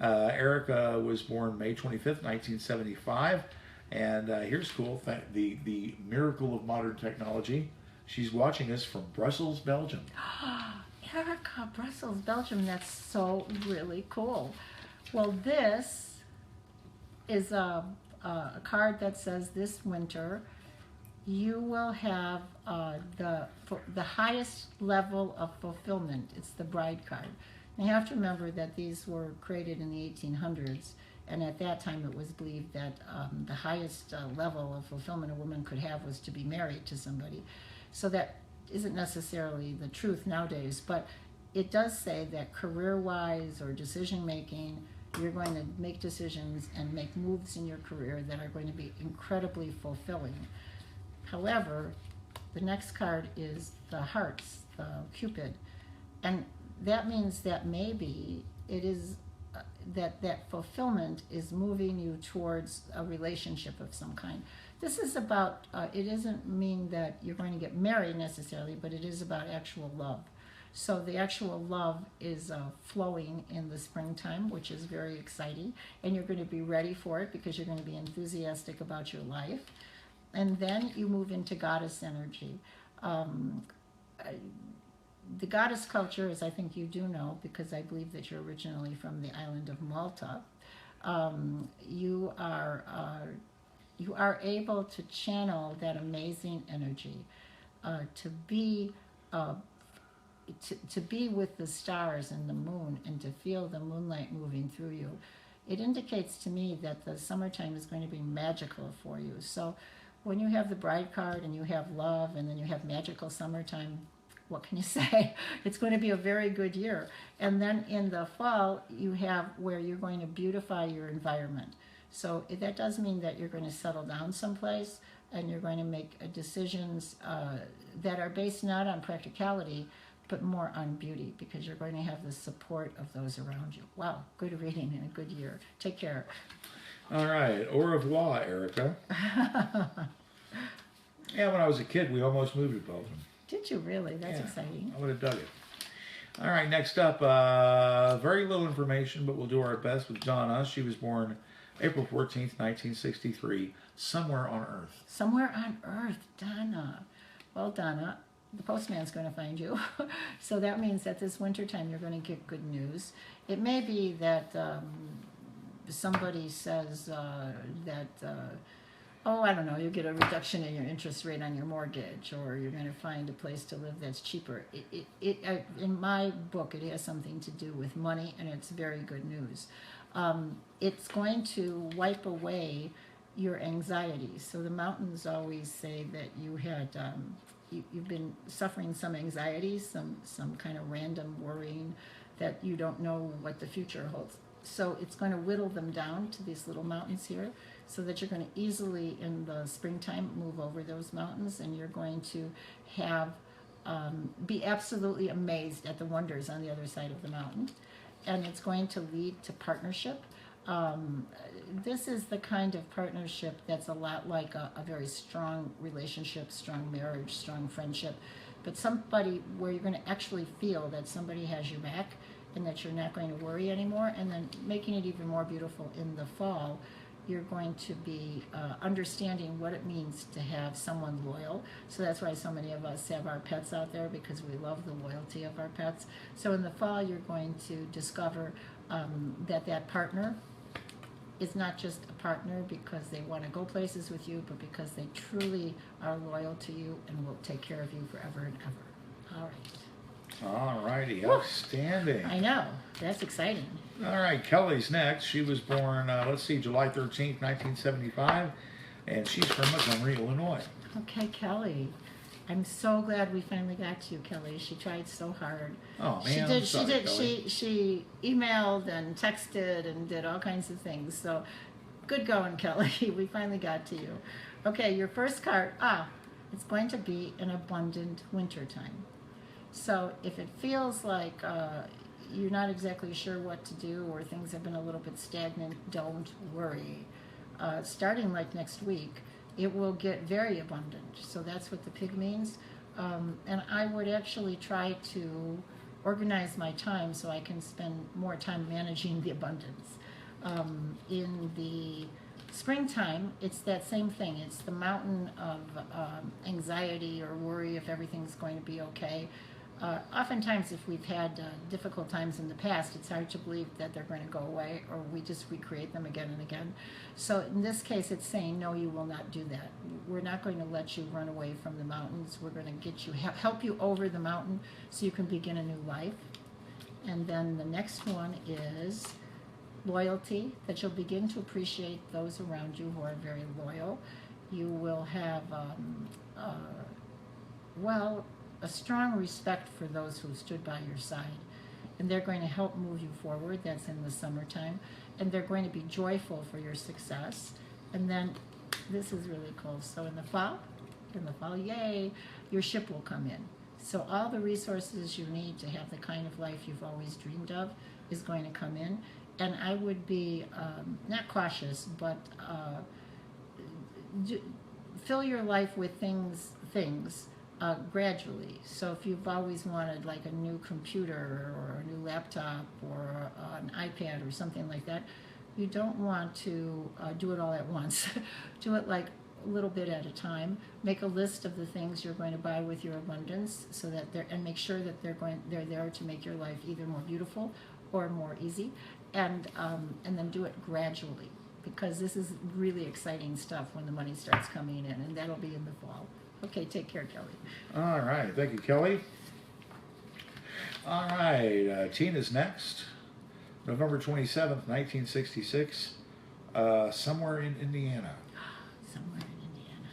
Erica was born May 25th, 1975, and here's cool. The miracle of modern technology. She's watching us from Brussels, Belgium. Erica, Brussels, Belgium. That's so really cool. Well, this is a card that says this winter you will have the highest level of fulfillment. It's the bride card. And you have to remember that these were created in the 1800s, and at that time it was believed that the highest level of fulfillment a woman could have was to be married to somebody. So that isn't necessarily the truth nowadays, but it does say that career-wise or decision-making, you're going to make decisions and make moves in your career that are going to be incredibly fulfilling. However, the next card is the hearts, the Cupid, and that means that maybe it is that fulfillment is moving you towards a relationship of some kind. This is about, it doesn't mean that you're going to get married necessarily, but it is about actual love. So the actual love is flowing in the springtime, which is very exciting, and you're going to be ready for it because you're going to be enthusiastic about your life. And then you move into goddess energy. The goddess culture, as I think you do know, because I believe that you're originally from the island of Malta, you are able to channel that amazing energy, to be with the stars and the moon and to feel the moonlight moving through you. It indicates to me that the summertime is going to be magical for you. So when you have the bride card and you have love and then you have magical summertime, what can you say? It's going to be a very good year. And then in the fall, you have where you're going to beautify your environment. So that does mean that you're going to settle down someplace and you're going to make decisions that are based not on practicality, but more on beauty, because you're going to have the support of those around you. Wow, good reading and a good year. Take care. All right, au revoir, Erica. Yeah, when I was a kid, we almost moved to Belgium. Did you really? That's exciting. I would have dug it. All right, next up, very little information, but we'll do our best with Donna. She was born April 14th, 1963, somewhere on Earth. Somewhere on Earth, Donna. Well, Donna, the postman's going to find you. So that means that this wintertime you're going to get good news. It may be that somebody says oh, I don't know, you get a reduction in your interest rate on your mortgage, or you're going to find a place to live that's cheaper. In my book, it has something to do with money, and it's very good news. It's going to wipe away your anxieties. So the mountains always say that you had you've been suffering some anxiety, some kind of random worrying that you don't know what the future holds. So it's going to whittle them down to these little mountains here, so that you're going to easily in the springtime move over those mountains, and you're going to have be absolutely amazed at the wonders on the other side of the mountain. And it's going to lead to partnership. This is the kind of partnership that's a lot like a very strong relationship, strong marriage, strong friendship, but somebody where you're going to actually feel that somebody has your back and that you're not going to worry anymore. And then making it even more beautiful in the fall, you're going to be understanding what it means to have someone loyal. So that's why so many of us have our pets out there, because we love the loyalty of our pets. So in the fall, you're going to discover that partner is not just a partner because they want to go places with you, but because they truly are loyal to you and will take care of you forever and ever. All right. All righty, outstanding. I know, that's exciting. All right, Kelly's next. She was born, July 13th, 1975. and she's from Montgomery, Illinois. Okay, Kelly. I'm so glad we finally got to you, Kelly. She tried so hard. Oh man, She I'm did. sorry, She did. Kelly. She emailed and texted and did all kinds of things. So, good going, Kelly. We finally got to you. Okay, your first card. It's going to be an abundant winter time. So if it feels like you're not exactly sure what to do or things have been a little bit stagnant, don't worry. Starting like next week, it will get very abundant. So that's what the pig means. And I would actually try to organize my time so I can spend more time managing the abundance. In the springtime, it's that same thing. It's the mountain of anxiety or worry if everything's going to be okay. Oftentimes, if we've had difficult times in the past, it's hard to believe that they're going to go away, or we just recreate them again and again. So in this case, it's saying, no, you will not do that. We're not going to let you run away from the mountains. We're going to get you, help you over the mountain so you can begin a new life. And then the next one is loyalty, that you'll begin to appreciate those around you who are very loyal. You will have, a strong respect for those who stood by your side. And they're going to help move you forward. That's in the summertime. And they're going to be joyful for your success. And then, this is really cool. So in the fall, yay, your ship will come in. So all the resources you need to have the kind of life you've always dreamed of is going to come in. And I would be not cautious, but fill your life with things gradually. So if you've always wanted like a new computer or a new laptop or an iPad or something like that, you don't want to do it all at once. Do it like a little bit at a time. Make a list of the things you're going to buy with your abundance, so that and make sure that they're there to make your life either more beautiful or more easy, and then do it gradually, because this is really exciting stuff when the money starts coming in, and that'll be in the fall. Okay, take care, Kelly. All right, thank you, Kelly. All right, Tina's next. November 27th, 1966, somewhere in Indiana. Somewhere in Indiana.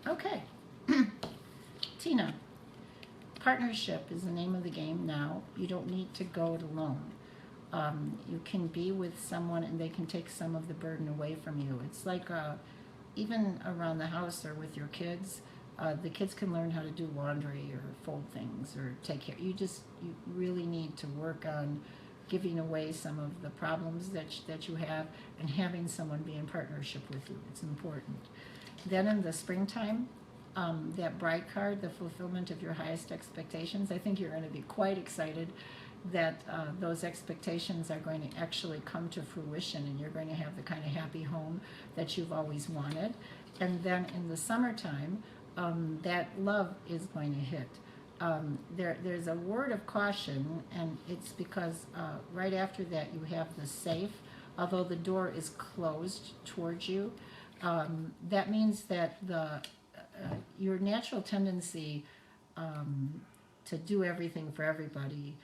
Okay. Tina, partnership is the name of the game now. You don't need to go it alone. You can be with someone and they can take some of the burden away from you. It's like even around the house or with your kids, the kids can learn how to do laundry or fold things or take care. You really need to work on giving away some of the problems that you have and having someone be in partnership with you. It's important. Then in the springtime, that bride card, the fulfillment of your highest expectations, I think you're going to be quite excited that those expectations are going to actually come to fruition, and you're going to have the kind of happy home that you've always wanted. And then in the summertime, that love is going to hit. There's a word of caution, and it's because right after that you have the safe, although the door is closed towards you. That means that your natural tendency to do everything for everybody,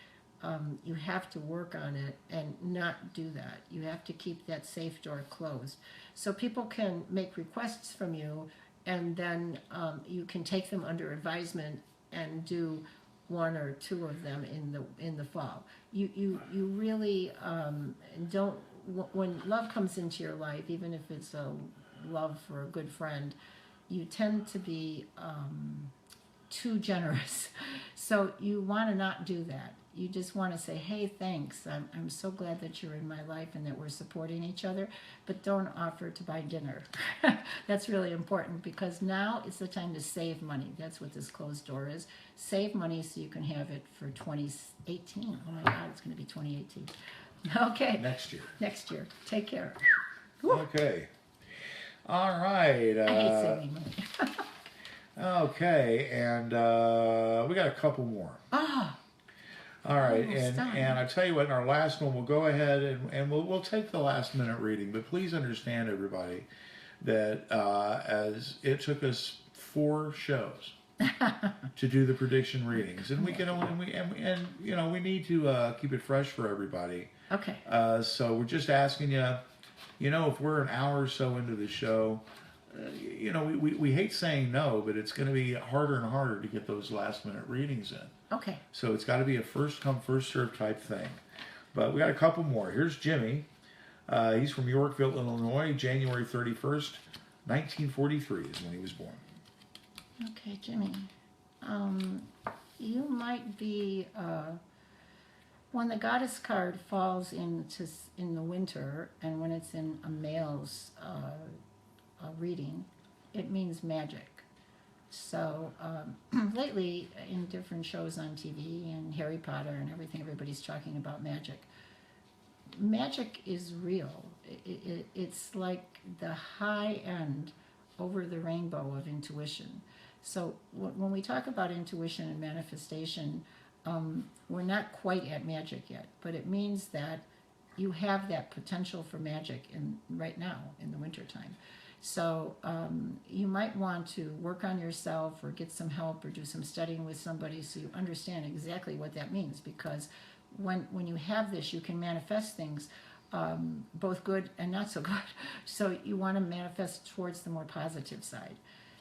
you have to work on it and not do that. You have to keep that safe door closed. So people can make requests from you, and then you can take them under advisement and do one or two of them in the fall. You really don't, when love comes into your life, even if it's a love for a good friend, you tend to be too generous. So you want to not do that. You just want to say, hey, thanks. I'm so glad that you're in my life and that we're supporting each other, but don't offer to buy dinner. That's really important, because now it's the time to save money. That's what this closed door is. Save money so you can have it for 2018. Oh my God, it's going to be 2018. Okay. Next year. Next year. Take care. Okay. All right. I hate saving money. Okay, and we got a couple more. All right, and I tell you what, in our last one, we'll go ahead and we'll take the last minute reading, but please understand, everybody, that as it took us 4 shows to do the prediction readings, and we can only and you know, we need to keep it fresh for everybody. Okay. So we're just asking you, if we're an hour or so into the show, we hate saying no, but it's going to be harder and harder to get those last minute readings in. Okay. So it's got to be a first come, first served type thing. But we got a couple more. Here's Jimmy. He's from Yorkville, Illinois. January 31st, 1943 is when he was born. Okay, Jimmy. You might be when the goddess card falls in the winter, and when it's in a male's reading, it means magic. So lately, in different shows on TV and Harry Potter and everything, everybody's talking about magic. Magic is real. It's like the high end over the rainbow of intuition. So when we talk about intuition and manifestation, we're not quite at magic yet, but it means that you have that potential for magic right now in the wintertime. So you might want to work on yourself or get some help or do some studying with somebody so you understand exactly what that means, because when you have this, you can manifest things, both good and not so good. So you want to manifest towards the more positive side.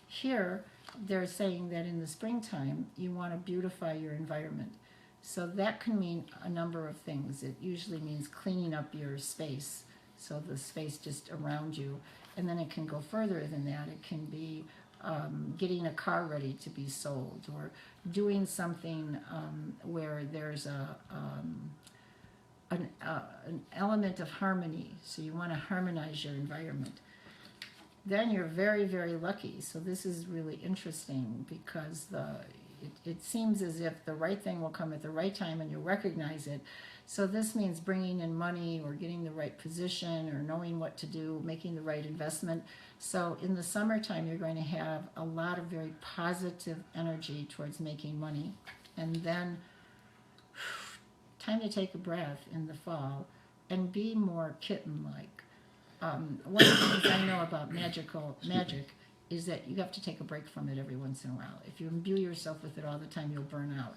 Here, they're saying that in the springtime, you want to beautify your environment. So that can mean a number of things. It usually means cleaning up your space, so the space just around you. And then it can go further than that. It can be getting a car ready to be sold, or doing something where there's an element of harmony. So you want to harmonize your environment. Then you're very, very lucky. So this is really interesting, because it seems as if the right thing will come at the right time and you'll recognize it. So this means bringing in money or getting the right position or knowing what to do, making the right investment. So in the summertime, you're going to have a lot of very positive energy towards making money. And then time to take a breath in the fall and be more kitten-like. One of the things I know about magic is that you have to take a break from it every once in a while. If you imbue yourself with it all the time, you'll burn out.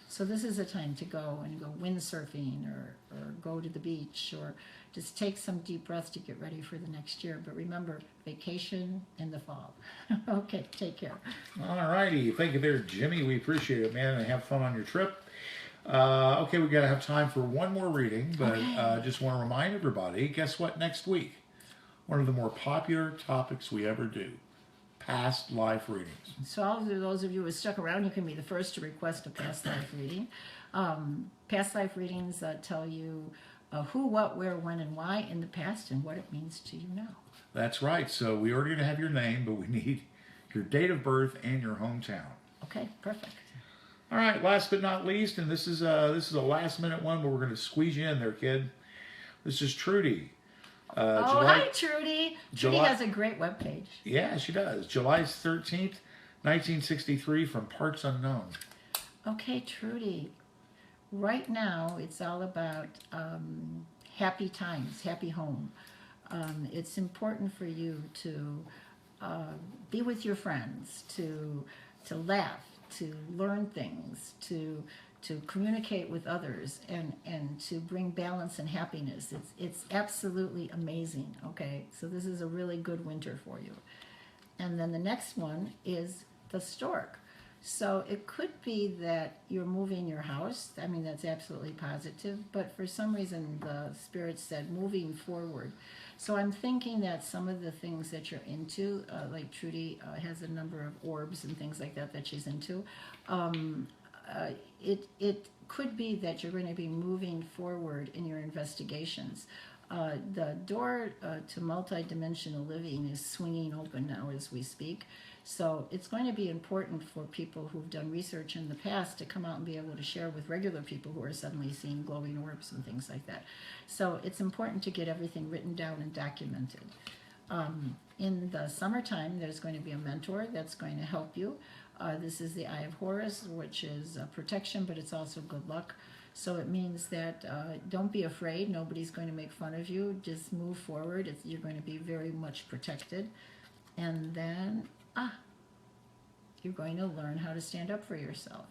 So this is a time to go windsurfing or go to the beach, or just take some deep breaths to get ready for the next year. But remember, vacation in the fall. Okay, take care. All righty. Thank you there, Jimmy. We appreciate it, man, and have fun on your trip. Okay, we got to have time for one more reading, but Okay. just want to remind everybody, guess what, next week? One of the more popular topics we ever do, past life readings. So all of those of you who stuck around, you can be the first to request a past life reading. Past life readings tell you who, what, where, when, and why in the past, and what it means to you now. That's right. So we already going to have your name, but we need your date of birth and your hometown. Okay, perfect. All right, last but not least, and this is a last minute one, but we're going to squeeze you in there, kid. This is Trudy. Hi, Trudy. Trudy has a great webpage. Yeah, she does. July 13th, 1963, from Parts Unknown. Okay, Trudy. Right now, it's all about happy times, happy home. It's important for you to be with your friends, to laugh, to learn things, to communicate with others, and to bring balance and happiness. It's absolutely amazing, okay? So this is a really good winter for you. And then the next one is the stork. So it could be that you're moving your house. I mean, that's absolutely positive, but for some reason the spirit said moving forward. So I'm thinking that some of the things that you're into, like Trudy has a number of orbs and things like that she's into, it could be that you're going to be moving forward in your investigations. The door to multidimensional living is swinging open now as we speak. So it's going to be important for people who've done research in the past to come out and be able to share with regular people who are suddenly seeing glowing orbs and things like that. So it's important to get everything written down and documented. In the summertime, there's going to be a mentor that's going to help you. This is the Eye of Horus, which is protection, but it's also good luck. So it means that don't be afraid. Nobody's going to make fun of you. Just move forward. You're going to be very much protected. And then, you're going to learn how to stand up for yourself.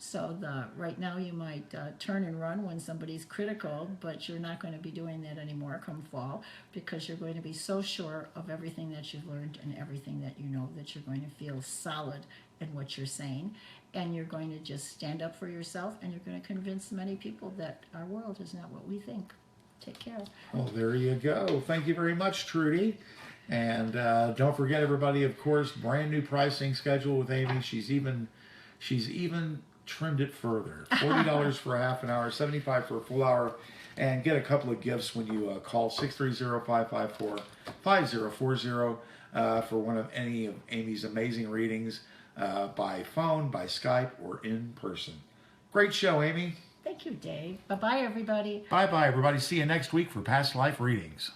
So right now you might turn and run when somebody's critical, but you're not going to be doing that anymore come fall, because you're going to be so sure of everything that you've learned and everything that you know that you're going to feel solid in what you're saying. And you're going to just stand up for yourself, and you're going to convince many people that our world is not what we think. Take care. Well, there you go. Thank you very much, Trudy. And don't forget, everybody, of course, brand new pricing schedule with Amy. She's even trimmed it further. $40 for a half an hour, $75 for a full hour, and get a couple of gifts when you call 630-554-5040 for one of any of Amy's amazing readings by phone, by Skype, or in person. Great show, Amy. Thank you, Dave. Bye-bye, everybody. Bye-bye, everybody. See you next week for Past Life Readings.